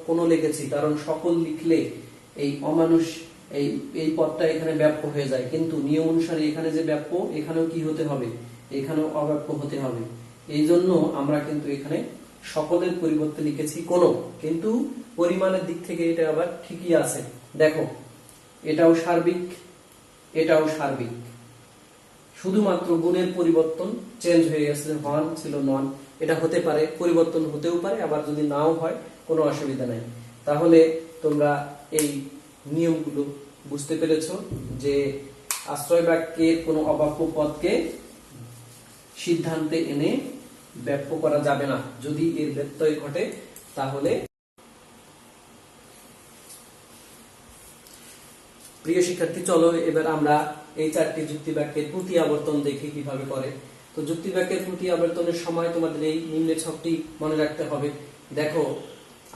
কোন লিখেছি, কারণ সকল লিখলে এই অমানুষ এই পদটা এখানে ব্যাপ্য হয়ে যায়, কিন্তু নিয়ম অনুসারে এখানে যে ব্যাপ্য, এখানেও কি হতে হবে, এখানেও অব্যাপ্য হতে হবে। এই জন্য আমরা কিন্তু এখানে সকলের পরিবর্তে লিখেছি কোন, কিন্তু পরিমাণের দিক থেকে এটা আবার ঠিকই আছে। দেখো এটাও সার্বিক, এটাও সার্বিক, শুধুমাত্র গুণের পরিবর্তন, চেঞ্জ হয়ে গেছে, হন ছিল নন। এটা হতে পারে, পরিবর্তন হতেও পারে, আবার যদি নাও হয় কোনো অসুবিধা নাই। তাহলে তোমরা এই নিয়মগুলো বুঝতে পেরেছো যে আশ্রয় বাক্যের কোনো অব্যাপ্য পদকে সিদ্ধান্তে এনে ব্যাপ্য করা যাবে না, যদি এর ব্যত্যয় ঘটে। তাহলে প্রিয় শিক্ষার্থী, চলো এবার আমরা এই 4টি যুক্তি বাক্যের প্রতি আবর্তন দেখি কিভাবে করে। তো যুক্তি বাক্যের প্রতি আবর্তনের সময় তোমাদের এই নিম্নের ছকটি মনে রাখতে হবে। দেখো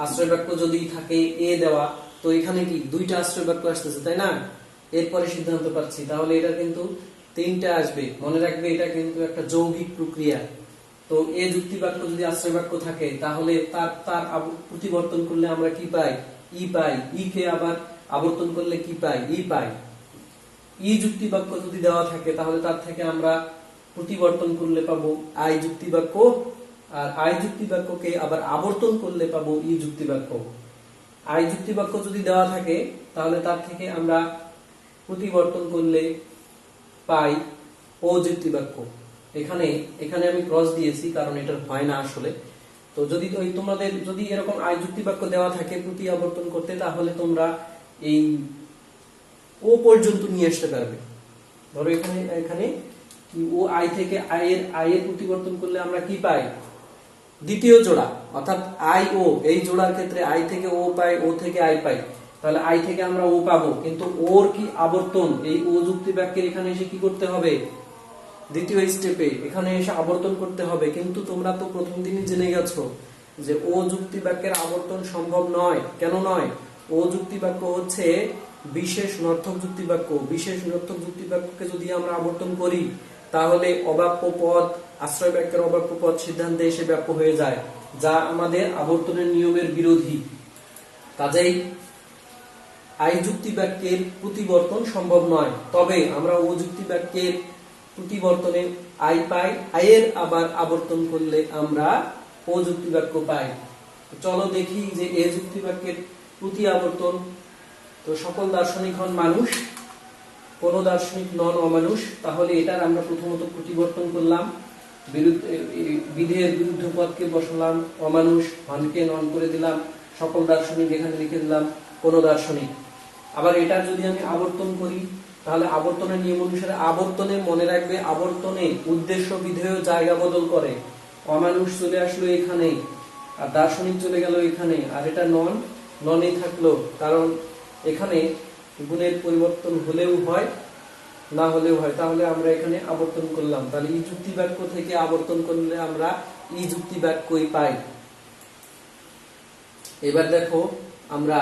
আশ্রয় বাক্য যদি থাকে এ দেওয়া, তো এখানে কি 2টা আশ্রয় বাক্য আসতেছে, তাই না? এরপরে সিদ্ধান্ত পাচ্ছি, তাহলে এটা কিন্তু 3টা আসবে। মনে রাখবে এটা কিন্তু একটা যৌগিক প্রক্রিয়া। তো এ যুক্তি বাক্য যদি আশ্রয় বাক্য থাকে, তাহলে তার প্রতিবর্তন করলে আমরা কি পাই, ই পাই। ই কে আবার আবর্তন করলে কি পাই, ই পাই। ই যুক্তি বাক্য যদি দেওয়া থাকে, তাহলে তার থেকে আমরা প্রতিবর্তন করলে পাবো আই যুক্তি বাক্য, আর আই যুক্তি বাক্যকে আবার আবর্তন করলে পাবো ই যুক্তি বাক্য। আই যুক্তি বাক্য যদি দেওয়া থাকে, তাহলে তার থেকে আমরা প্রতিবর্তন করলে পাই ও যুক্তি বাক্য। এখানে আমি ক্রস দিয়েছি কারণ এটা হয় না আসলে। তো যদি তোমাদের যদি এরকম আই যুক্তি বাক্য দেওয়া থাকে প্রতি আবর্তন করতে, তাহলে তোমরা এই ও পর্যন্ত নিয়ে আসতে পারবে। ধরো এখানে ও আই থেকে আই এর প্রতিবর্তন করলে আমরা কি পাই, দ্বিতীয় জোড়া, অর্থাৎ আই ও, এই জোড়ার ক্ষেত্রে আই থেকে ও পাই, ও থেকে আই পাই। তাহলে আই থেকে আমরা ও পাবো, কিন্তু ওর কি আবর্তন, এই ও যুক্তি বাক্যের এখানে এসে কি করতে হবে, দ্বিতীয় স্টেপে এখানে এসে আবর্তন করতে হবে। কিন্তু তোমরা তো প্রথম দিনই জেনে গেছো যে ও যুক্তি বাক্যের আবর্তন সম্ভব নয়। কেন নয়? ও যুক্তি বাক্য হচ্ছে বিশেষ নর্থক যুক্তি বাক্য। বিশেষ নর্থক যুক্তি বাক্যকে যদি আমরা আবর্তন করি, তাহলে অব্যাপ্য পদ, আশ্রয় বাক্যের অব্যাপ্য পদ সিদ্ধান্তে এসে ব্যাপ্য হয়ে যায়, যা আমাদের আবর্তনের নিয়মের বিরোধী। কাজেই আই যুক্তি বাক্যের প্রতিবর্তন সম্ভব নয়। তবে আমরা ও যুক্তি বাক্যের প্রতিবর্তনে আই পাই, আয়ের আবার আবর্তন করলে আমরা ও যুক্তি বাক্য পাই। চলো দেখি যে এ যুক্তি বাক্যের প্রতি আবর্তন। তো সকল দার্শনিক হন মানুষ, কোন দার্শনিক নন অমানুষ। তাহলে এটার আমরা প্রথমত প্রতিবর্তন করলাম, বিধেয়ের বিরুদ্ধ পদকে বসালাম অমানুষ, হনকে নন করে দিলাম, সকল দার্শনিক এখানে লিখে দিলাম কোন দার্শনিক। আবার এটা যদি আমি আবর্তন করি, তাহলে আবর্তনের নিয়ম অনুসারে আবর্তনে, মনে রাখবে আবর্তনে উদ্দেশ্য বিধেয় জায়গা বদল করে। অমানুষ চলে আসলো এখানে, আর দার্শনিক চলে গেল এখানে, আর এটা ননই থাকলো, কারণ এখানে গুণের পরিবর্তন হলেও হয় না হলেও হয়। তাহলে আমরা এখানে আবর্তন করলাম, তাহলে ই যুক্তি বাক্য থেকে আবর্তন করলে আমরা ই যুক্তি বাক্যই পাই। এবার দেখো আমরা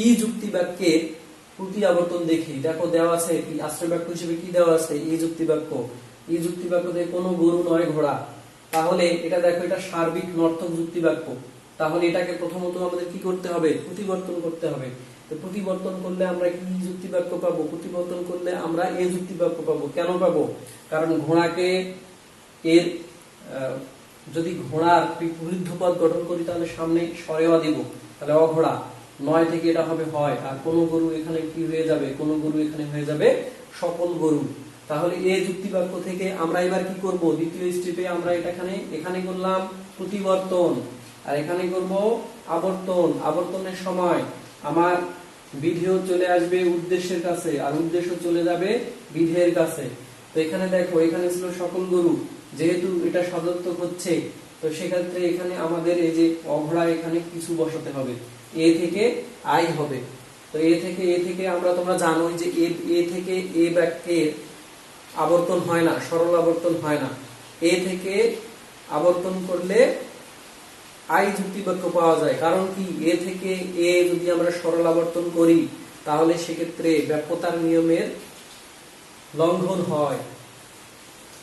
ই যুক্তি বাক্যের প্রতি আবর্তন দেখি। দেখো দেওয়া আছে আশ্রয় বাক্য হিসেবে কি দেওয়া আছে, ই যুক্তি বাক্য। ই যুক্তি বাক্যতে কোনো গরু নয় ঘোড়া, তাহলে এটা দেখো এটা সার্বিক নর্থক যুক্তি বাক্য। তাহলে এটাকে প্রথমত আমাদের কি করতে হবে, প্রতিবর্তন করতে হবে। তো প্রতিবর্তন করলে আমরা কি যুক্তি বাক্য পাবো, প্রতিবর্তন করলে আমরা এ যুক্তি বাক্য পাবো। কেন পাবো, কারণ ঘোড়াকে এর যদি ঘোড়ার বিরুদ্ধ পদ গঠন করি তাহলে সামনে সরেওয়া দিব, তাহলে অঘোড়া, নয় থেকে এটা হবে হয়, আর কোন গরু এখানে কি হয়ে যাবে, কোন গরু এখানে হয়ে যাবে সকল গরু। তাহলে এই যুক্তি বাক্য থেকে আমরা এবার কি করব, দ্বিতীয় স্টেপে আমরা এখানে করলাম প্রতিবর্তন, আর এখানে করব আবর্তন। আবর্তনের সময় আমার বিধেয় চলে আসবে উদ্দেশ্যের কাছে, আর উদ্দেশ্য চলে যাবে বিধেয়ের কাছে। তো এখানে দেখো এখানে ছিল সকল গরু, যেহেতু এটা সদর্থক হচ্ছে, তো সেক্ষেত্রে এখানে আমাদের এই যে অঘোড়া এখানে কিছু বসাতে হবে, এ থেকে আই হবে। তো এ থেকে আমরা, তোমরা জানো যে এ থেকে এ বাক্যের আবর্তন হয় না, সরল আবর্তন হয় না। এ থেকে আবর্তন করলে আই যুক্তি বাক্য পাওয়া যায়। কারণ কি, এ থেকে এ যদি আমরা সরল আবর্তন করি তাহলে সেক্ষেত্রে ব্যাপ্যতার নিয়মের লঙ্ঘন হয়।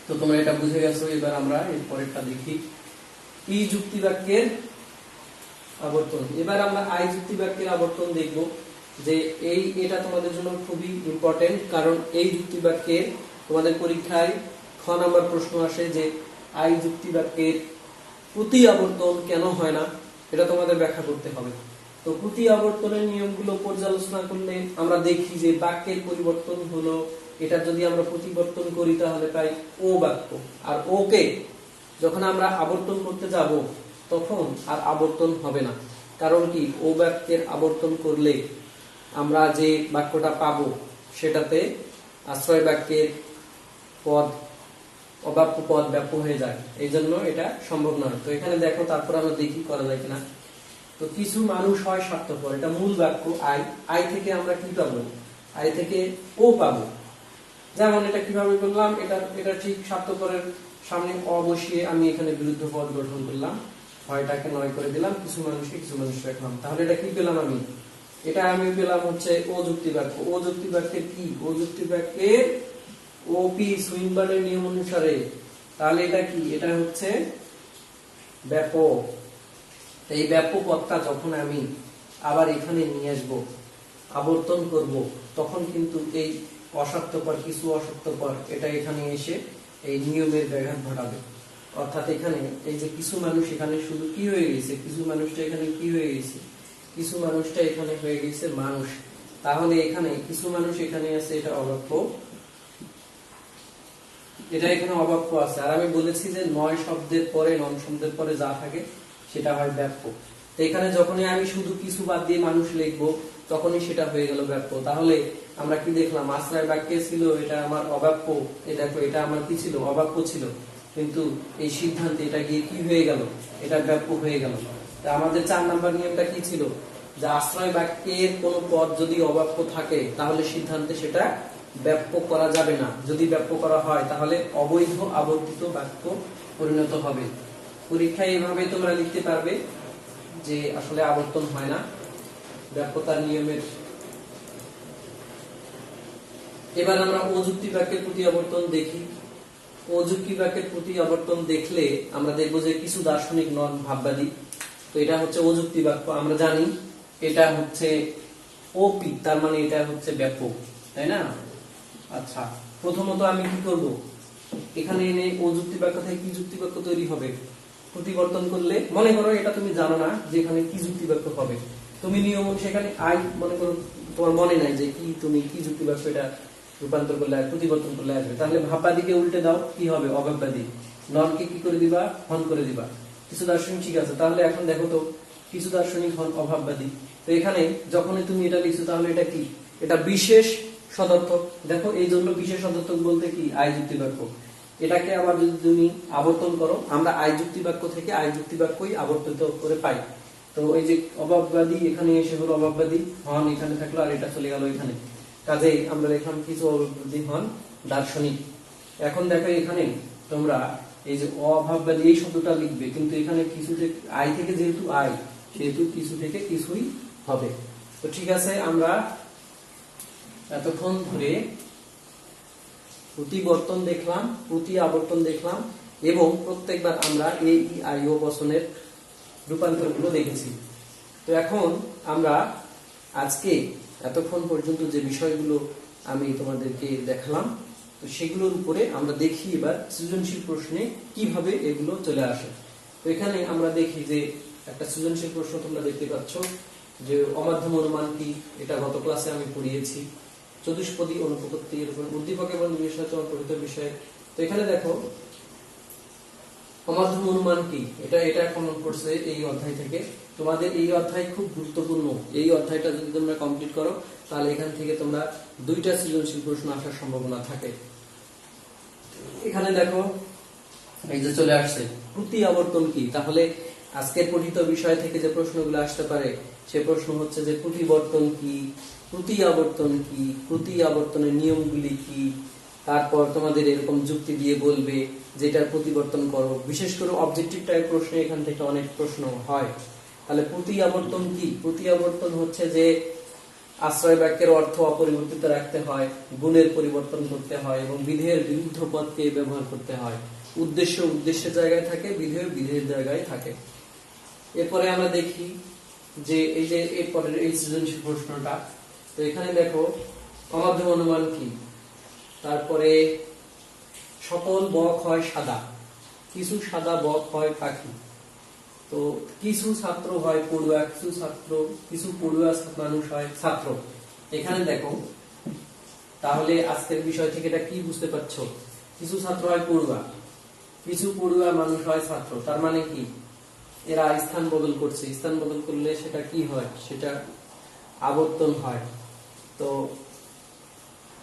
তো তোমরা এটা বুঝে গেছো। এবার আমরা এর পরেরটা দেখি, ই যুক্তি বাক্যের আবর্তন। এবার আমরা আই যুক্তি বাক্যের আবর্তন দেখব, যে এটা তোমাদের জন্য খুবই ইম্পর্টেন্ট। কারণ এই যুক্তি বাক্যের তোমাদের পরীক্ষায় খ নাম্বার প্রশ্ন আসে যে আই যুক্তি বাক্যের প্রতি আবর্তন কেন হয় না, এটা তোমাদের ব্যাখ্যা করতে হবে। তো প্রতি আবর্তনের নিয়মগুলো পর্যালোচনা করলে আমরা দেখি যে বাক্যের পরিবর্তন হলো, এটা যদি আমরা প্রতিবর্তন করি তাহলে পাই ও বাক্য, আর ওকে যখন আমরা আবর্তন করতে যাব তখন আর আবর্তন হবে না। কারণ কি, ও বাক্যের আবর্তন করলে আমরা যে বাক্যটা পাবো সেটাতে আশ্রয় বাক্যের পদ অবাপ্য পদ ব্যাপ্য হয়ে যায়, এই জন্য এটা সম্ভব নয়। তো এখানে দেখো, তারপর আমরা দেখি করা যায় কিনা। তো কিছু মানুষ হয় স্বার্থপর, এটা মূল বাক্য আই থেকে আমরা কি পাবো, আই থেকে ও পাবো। যেমন এটা কিভাবে করলাম, এটা ঠিক স্বার্থপরের সামনে অ বসিয়ে আমি এখানে বিরুদ্ধ পদ গঠন করলাম, হয়টাকে নয় করে দিলাম, কিছু মানুষকে কিছু মানুষ রাখলাম। তাহলে এটা কি পেলাম আমি, এটা আমি পেলাম হচ্ছে ও যুক্তি বাক্য। ও যুক্তি বাক্যের কি, ও যুক্তি বাক্যের ওপি সুইনবার্নের নিয়ম অনুসারে, তাহলে এটা কি, এটা হচ্ছে ব্যাপক। এই ব্যাপক পদটা যখন আমি আবার এখানে নিয়ে আসবো, আবর্তন করব, তখন কিন্তু এই অসত্যপর কিছু অসত্যপর এটা এখানে এসে এই নিয়মের ব্যাঘাত ঘটাবে। অর্থাৎ এখানে এই যে কিছু মানুষ এখানে শুধু কি হয়ে গেছে, কিছু মানুষটা এখানে কি হয়ে গেছে, কিছু মানুষটা এখানে হয়ে গেছে মানুষ। তাহলে এখানে কিছু মানুষ এখানে আছে, এটা অবাক্য, এটা এখানে অবাক্য আছে। আর আমি বলেছি যে নয় শব্দের পরে নন শব্দের পরে যা থাকে সেটা হয় ব্যাপ্য। তো এখানে যখনই আমি শুধু কিছু বাদ দিয়ে মানুষ লিখবো তখনই সেটা হয়ে গেল ব্যাপ্য। তাহলে আমরা কি দেখলাম, আশ্রয় বাক্যে ছিল এটা আমার অবাক্য, দেখো এটা আমার কি ছিল, অবাক্য ছিল, কিন্তু এই সিদ্ধান্তে এটা গিয়ে কি হয়ে গেল, এটা ব্যাপ্য হয়ে গেল। তা আমাদের 4 নাম্বার নিয়মটা কি ছিল, যে আশ্রয় বাক্যের কোন পদ যদি অবাক্য থাকে তাহলে সিদ্ধান্তে সেটা ব্যাপ্য করা যাবে না। যদি ব্যাপ্য করা হয় তাহলে অবৈধ আবর্তিত বাক্য পরিণত হবে। পরীক্ষায় এভাবে তোমরা লিখতে পারবে যে আসলে আবর্তন হয় না, ব্যাপ্যতার নিয়মের। এবার আমরা অযুক্তি বাক্যের প্রতি আবর্তন দেখি। অযুক্তি বাক্যের প্রতি আবর্তন দেখলে আমরা দেখবো যে কিছু দার্শনিক নন ভাববাদী, তো এটা হচ্ছে অযুক্তি বাক্য। আমরা জানি এটা হচ্ছে ওপি, তার মানে এটা হচ্ছে ব্যাপক, তাই না? আচ্ছা, প্রথমত আমি কি করব, এখানে এনে অযুক্তি বাক্য থেকে কি যুক্তি বাক্য তৈরি হবে, প্রতিবর্তন করলে। মনে করো এটা তুমি জানো না যে এখানে কি যুক্তি বাক্য হবে, তুমি নিয়ম সেখানে আই মনে করো তোমার মনে নাই যে কি তুমি কি যুক্তি বাক্য এটা রূপান্তর করলে প্রতিবর্তন করলে আসবে, তাহলে ভাববাদীকে উল্টে দাও, কি হবে অভাববাদী, ননকে কি করে দিবা, হন করে দিবা। কিছু দার্শনিক ঠিক আছে, তাহলে এখন দেখো তো কিছু দার্শনিক হন অভাববাদী। তো এখানে যখনই তুমি এটা লিখছো তাহলে এটা কি, এটা বিশেষ সদর্থক। দেখো এই জন্য বিশেষ সদর্থক বলতে কি আই যুক্তি বাক্য। এটাকে আবার যদি তুমি আবর্তন করো, আমরা আই যুক্তি বাক্য থেকে আই যুক্তি বাক্যই আবর্তিত করে পাই। তো এই যে অভাববাদী এখানে এসে হলো অভাববাদী হন, এখানে থাকলো আর এটা চলে গেল এখানে, কাজেই আমরা লিখলাম কিছু অভাববাদী হন দার্শনিক। এখন দেখো এখানে তোমরা এই যে অভাববাদী এই শব্দটা লিখবে, কিন্তু এখানে কিছু থেকে আই থেকে যেহেতু আই, সেহেতু কিছু থেকে কিছুই হবে। তো ঠিক আছে, আমরা এতক্ষণ ধরে প্রতিবর্তন দেখলাম, প্রতি আবর্তন দেখলাম এবং প্রত্যেকবার আমরা এই আই ও বচনের রূপান্তরগুলো দেখেছি। তো এখন আমরা আজকে এতক্ষণ পর্যন্ত যে বিষয়গুলো আমি তোমাদেরকে দেখালাম, তো সেগুলোর উপরে আমরা দেখি এবার সৃজনশীল প্রশ্নে কিভাবে এগুলো চলে আসে। তো এখানে আমরা দেখি যে একটা সৃজনশীল প্রশ্ন তোমরা দেখতে পাচ্ছ যে অমাধ্যম অনুমান কি, এটা গত ক্লাসে আমি পড়িয়েছি। চতুষ্পদী অনুপপত্তি, এরকম উদ্দীপক এবং নির্দেশাচরণ প্রভৃত বিষয়ে। তো এখানে দেখো অমাধ্যম অনুমান কি, এটা কমন করছে এই অধ্যায় থেকে। তোমাদের এই অধ্যায় খুব গুরুত্বপূর্ণ। এই অধ্যায়টা যদি তোমরা কমপ্লিট করো তাহলে এখান থেকে তোমরা 2টা সৃজনশীল প্রশ্ন আসার সম্ভাবনা থাকে। এখানে দেখো এই যে চলে আসছে প্রতি আবর্তন কি। তাহলে আজকের পঠিত বিষয় থেকে যে প্রশ্নগুলো আসতে পারে সে প্রশ্ন হচ্ছে যে প্রতিবর্তন কি, প্রতি আবর্তন কি, প্রতি আবর্তনের নিয়মগুলি কি। তারপর তোমাদের এরকম যুক্তি দিয়ে বলবে যেটা প্রতিবর্তন করো। বিশেষ করে অবজেক্টিভ টাইপ প্রশ্ন এখান থেকে অনেক প্রশ্ন হয়। তাহলে প্রতি আবর্তন কি? প্রতি আবর্তন হচ্ছে যে আশ্রয় বাক্যের অর্থ অপরিবর্তিত রাখতে হয়, গুণের পরিবর্তন করতে হয় এবং বিধেয়ের বিরুদ্ধ পদকে ব্যবহার করতে হয়। উদ্দেশ্য উদ্দেশ্যের জায়গায় থাকে, বিধেয় বিধেয়ের জায়গায় থাকে। এরপরে আমরা দেখি যে এই যে এরপরের এই সৃজনশীল প্রশ্নটা। তো এখানে দেখো অমাধ্যম অনুমান কি, তারপরে সকল বক হয় সাদা, কিছু সাদা বক হয় পাখি। তো কিছু ছাত্র হয় পড়ুয়া, কিছু পড়ুয়া মানুষ হয় ছাত্র। এখানে দেখো তাহলে আজকের বিষয় থেকে এটা কি বুঝতে পারছো? কিছু ছাত্র হয় পড়ুয়া, কিছু পড়ুয়া মানুষ হয় ছাত্র। তার মানে কি এরা স্থান বদল করছে, স্থান বদল করলে সেটা কি হয়? সেটা আবর্তন হয়। তো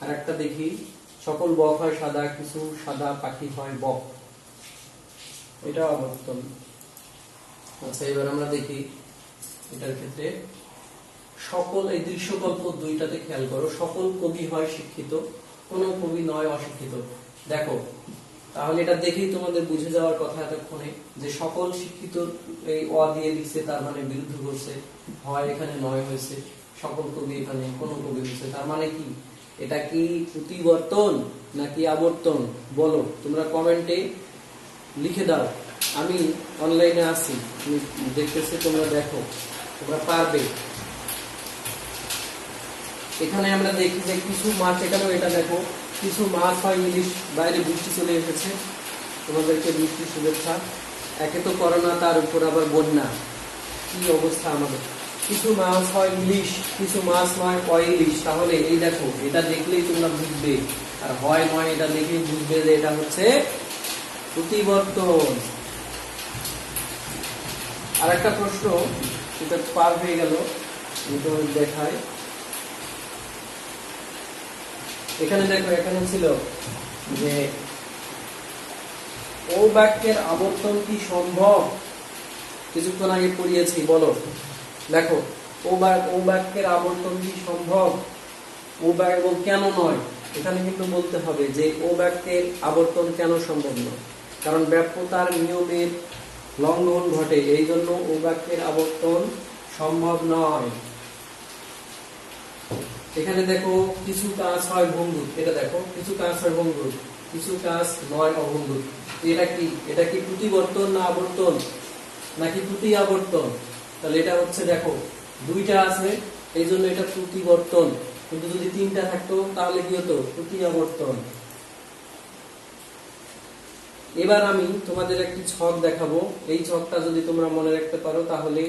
আরেকটা দেখি, সকল বক হয় সাদা, কিছু সাদা পাখি হয় বক, এটা আবর্তন। আচ্ছা, এবার আমরা দেখি এটার ক্ষেত্রে সকল, এই দৃশ্যকল্প 2টাতে খেয়াল করো। সকল কবি হয় শিক্ষিত, কোন কবি নয় অশিক্ষিত। দেখো তাহলে এটা দেখেই তোমাদের বুঝে যাওয়ার কথা এতক্ষণে যে সকল শিক্ষিত এই অ দিয়ে লিখছে, তার মানে বিরুদ্ধ করছে, হয় এখানে নয় হয়েছে, সকল কবি এখানে কোন কবি হয়েছে। তার মানে কি এটা কি প্রতিবর্তন নাকি আবর্তন? বলো তোমরা কমেন্টে লিখে দাও। আমি অনলাইনে আছি, তুমি দেখতেছি, তোমরা দেখো, তোমরা পারবে। এখানে আমরা দেখি যে কিছু মাছ, এখানেও এটা দেখো কিছু মাছ হয় ইলিশ। বাইরে বৃষ্টি চলে এসেছে, তোমাদেরকে বৃষ্টির শুভেচ্ছা। একে তো করোনা, তার উপর আবার বন্যা, কি অবস্থা আমাদের। কিছু মাছ হয় ইলিশ, কিছু মাছ নয় ইলিশ। তাহলে এই দেখো এটা দেখলেই তোমরা বুঝবে, আর হয় নয় এটা দেখেই বুঝবে যে এটা হচ্ছে প্রতিবর্তন। আর একটা প্রশ্ন, এটা পার হয়ে গেল, তোমাদের দেখায়। এখানে দেখো, এখানে ছিল যে ও বাক্যের আবর্তন কি সম্ভব? কিছুক্ষণ আগে পড়িয়েছি, বলো। দেখো ও বাক্যের আবর্তন কি সম্ভব, ও বাক্য এবং কেন নয়। এখানে কিন্তু বলতে হবে যে ও বাক্যের আবর্তন কেন সম্ভব নয়, কারণ ব্যাপ্যতার নিয়মের লঙ্ঘন ঘটে, এই জন্য ও বাক্যের আবর্তন সম্ভব নয়। এখানে দেখো কিছু কাজ হয় ভঙ্গুর, এটা দেখো কিছু কাজ হয় ভঙ্গুর, কিছু কাজ নয় অভঙ্গুর। এটা কি? এটা কি প্রতিবর্তন না আবর্তন নাকি প্রতি আবর্তন? তাহলে এটা হচ্ছে দেখো 2টা আছে, এই জন্য এটা প্রতিবর্তন। কিন্তু যদি 3টা থাকতো তাহলে কি হতো? প্রতি আবর্তন। এবার আমি তোমাদের একটি ছক দেখাবো। এই ছকটা যদি তোমরা মনে রাখতে পারো তাহলে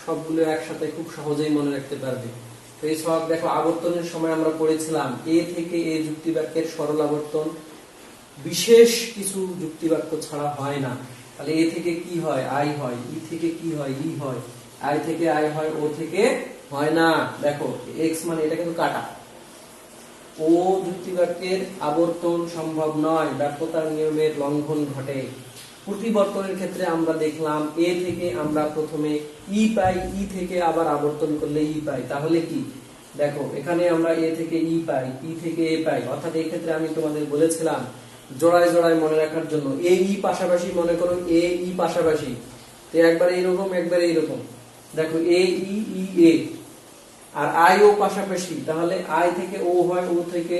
সবগুলো একসাথে খুব সহজেই মনে রাখতে পারবে। তো এই ছক দেখো, আবর্তনের সময় আমরা পড়েছিলাম এ থেকে এ যুক্তিবাক্যের সরল আবর্তন, বিশেষ কিছু যুক্তিবাক্য ছাড়া হয় না। তাহলে এ থেকে কি হয়? আই হয়। ই থেকে কি হয়? ই হয়। আই থেকে আই হয়, ও থেকে হয় না। দেখো এক্স মানে এটা কিন্তু কাটা, ও ও যুক্তিবাক্যের আবর্তন সম্ভব নয়, ব্যাপ্যতার নিয়মের লঙ্ঘন ঘটে। প্রতিবর্তনের ক্ষেত্রে আমরা দেখলাম এ থেকে আমরা প্রথমে ই পাই, ই থেকে আবার আবর্তন করলে ই পাই। তাহলে কি দেখো এখানে আমরা এ থেকে ই পাই, ই থেকে এ পাই, অর্থাৎ এই ক্ষেত্রে আমি তোমাদের বলেছিলাম জোড়ায় জোড়ায় মনে রাখার জন্য এ ই পাশাপাশি, মনে করো এ ই পাশাপাশি, তো একবার এইরকম একবার এইরকম, দেখো এ ই ই এ, আর আই ও পাশাপাশি, তাহলে আই থেকে ও হয়, ও থেকে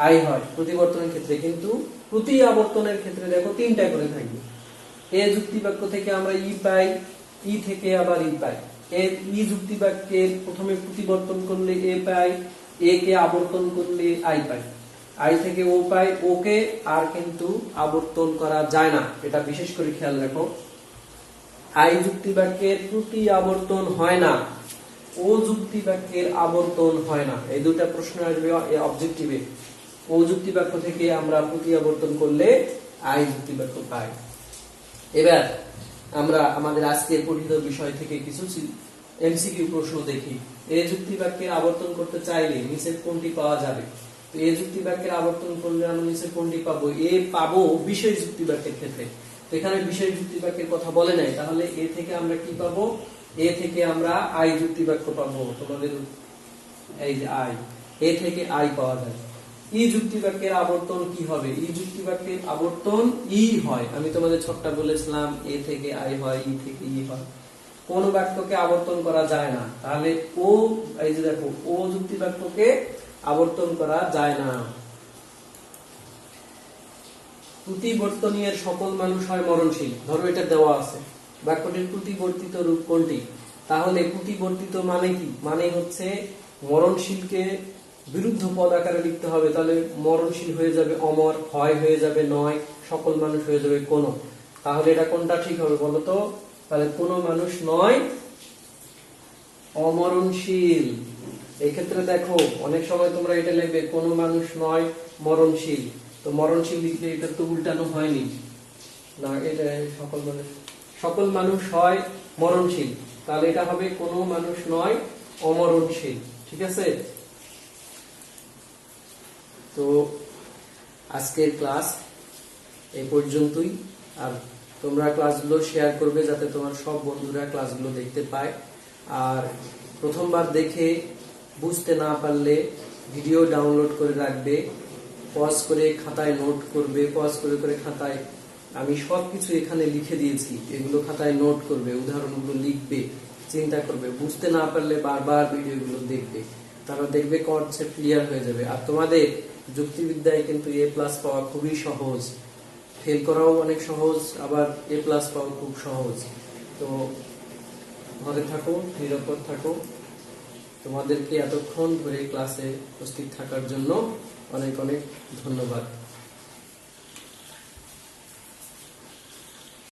আই হয় প্রতিবর্তনের ক্ষেত্রে। কিন্তু প্রতি আবর্তনের ক্ষেত্রে দেখো তিনটা করে থাকবে। এ যুক্তিবাক্য থেকে আমরা ই পাই, ই থেকে আবার ই পাই। এ ই যুক্তিবাক্যে প্রথমে প্রতিবর্তন করলে এ পাই, এ কে আবর্তন করলে আই পাই, আই থেকে ও পাই, ওকে আর কিন্তু আবর্তন করা যায় না, এটা বিশেষ করে খেয়াল রাখো। আই যুক্তিবাক্যের প্রতি আবর্তন হয় না, ও যুক্তিবাক্যের আবর্তন হয় না। এই দুটা প্রশ্ন আসবে অবজেক্টিভে। ও যুক্তিবাক্য থেকে আমরা প্রতি আবর্তন করলে আই যুক্তিবাক্য পাই। এবার আমরা আমাদের আজকের পঠিত বিষয় থেকে কিছু এমসিকিউ প্রশ্ন দেখি। এ যুক্তিবাক্যের আবর্তন করতে চাইলে নিচের কোনটি পাওয়া যাবে? তো এ যুক্তিবাক্যের আবর্তন করলে আমরা নিচের কোনটি পাবো? এ পাবো বিশেষ যুক্তিবাক্যের ক্ষেত্রে। তো এখানে বিশেষ যুক্তিবাক্যের কথা বলে নাই, তাহলে এ থেকে আমরা কি পাবো? এ থেকে আমরা আই যুক্তিবাক্য পাবো। তোমাদের এই যে আই, এ থেকে আই পাওয়া যায়। ই যুক্তিবাক্যের আবর্তন কি হবে? ই যুক্তিবাক্যের আবর্তন ই হয়। আমি তোমাদের ছোট্ট বলেছিলাম এ থেকে আই হয়, ই থেকে ই হয়। কোন বাক্যকে আবর্তন করা যায় না, তাহলে ও, এই যে দেখো ও যুক্তিবাক্যকে আবর্তন করা যায় না। প্রতিবর্তনীয় সকল মানুষ হয় মরণশীল। ধরো এটা দেওয়া আছে, বাক্যটির প্রতিবর্তিত রূপ কোনটি? তাহলে প্রতিবর্তিত মানে কি? মানে হচ্ছে মরণশীলকে বিরুদ্ধ পদ আকারে লিখতে হবে। তাহলে মরণশীল হয়ে যাবে অমর, হয় হয়ে যাবে নয়, সকল মানুষ হয়ে যাবে কোন। তাহলে এটা কোনটা ঠিক হবে বলো তো? তাহলে কোন মানুষ নয় অমরণশীল। এই ক্ষেত্রে দেখো অনেক সময় তোমরা এটা লিখবে কোন মানুষ নয় মরণশীল, তো মরণশীল লিখলে এটা তো উল্টানো হয়নি না, এটা সকল মানুষ হয় মরণশীল, তাহলে এটা হবে কোন মানুষ নয় অমরণশীল। ঠিক আছে? তো আজকের ক্লাস এই পর্যন্তই। আর তোমরা ক্লাসগুলো শেয়ার করবে যাতে তোমার সব বন্ধুরা ক্লাসগুলো দেখতে পায়। আর প্রথমবার দেখে বুঝতে না পারলে ভিডিও ডাউনলোড করে রাখবে, পজ করে খাতায় নোট করবে, পজ করে করে খাতায় আমি সবকিছু এখানে লিখে দিয়েছি, এগুলো খাতায় নোট করবে, উদাহরণগুলো লিখবে, চিন্তা করবে। বুঝতে না পারলে বারবার ভিডিওগুলো দেখবে, তারা দেখবে কনসেপ্ট ক্লিয়ার হয়ে যাবে। আর তোমাদের যুক্তিবিদ্যায় কিন্তু এ প্লাস পাওয়া খুবই সহজ, ফেল করাও অনেক সহজ, আবার এ প্লাস পাওয়া খুব সহজ। তো ঘরে থাকো, নিরাপদ থাকো। তোমাদেরকে এতক্ষণ ধরে ক্লাসে উপস্থিত থাকার জন্য অনেক অনেক ধন্যবাদ।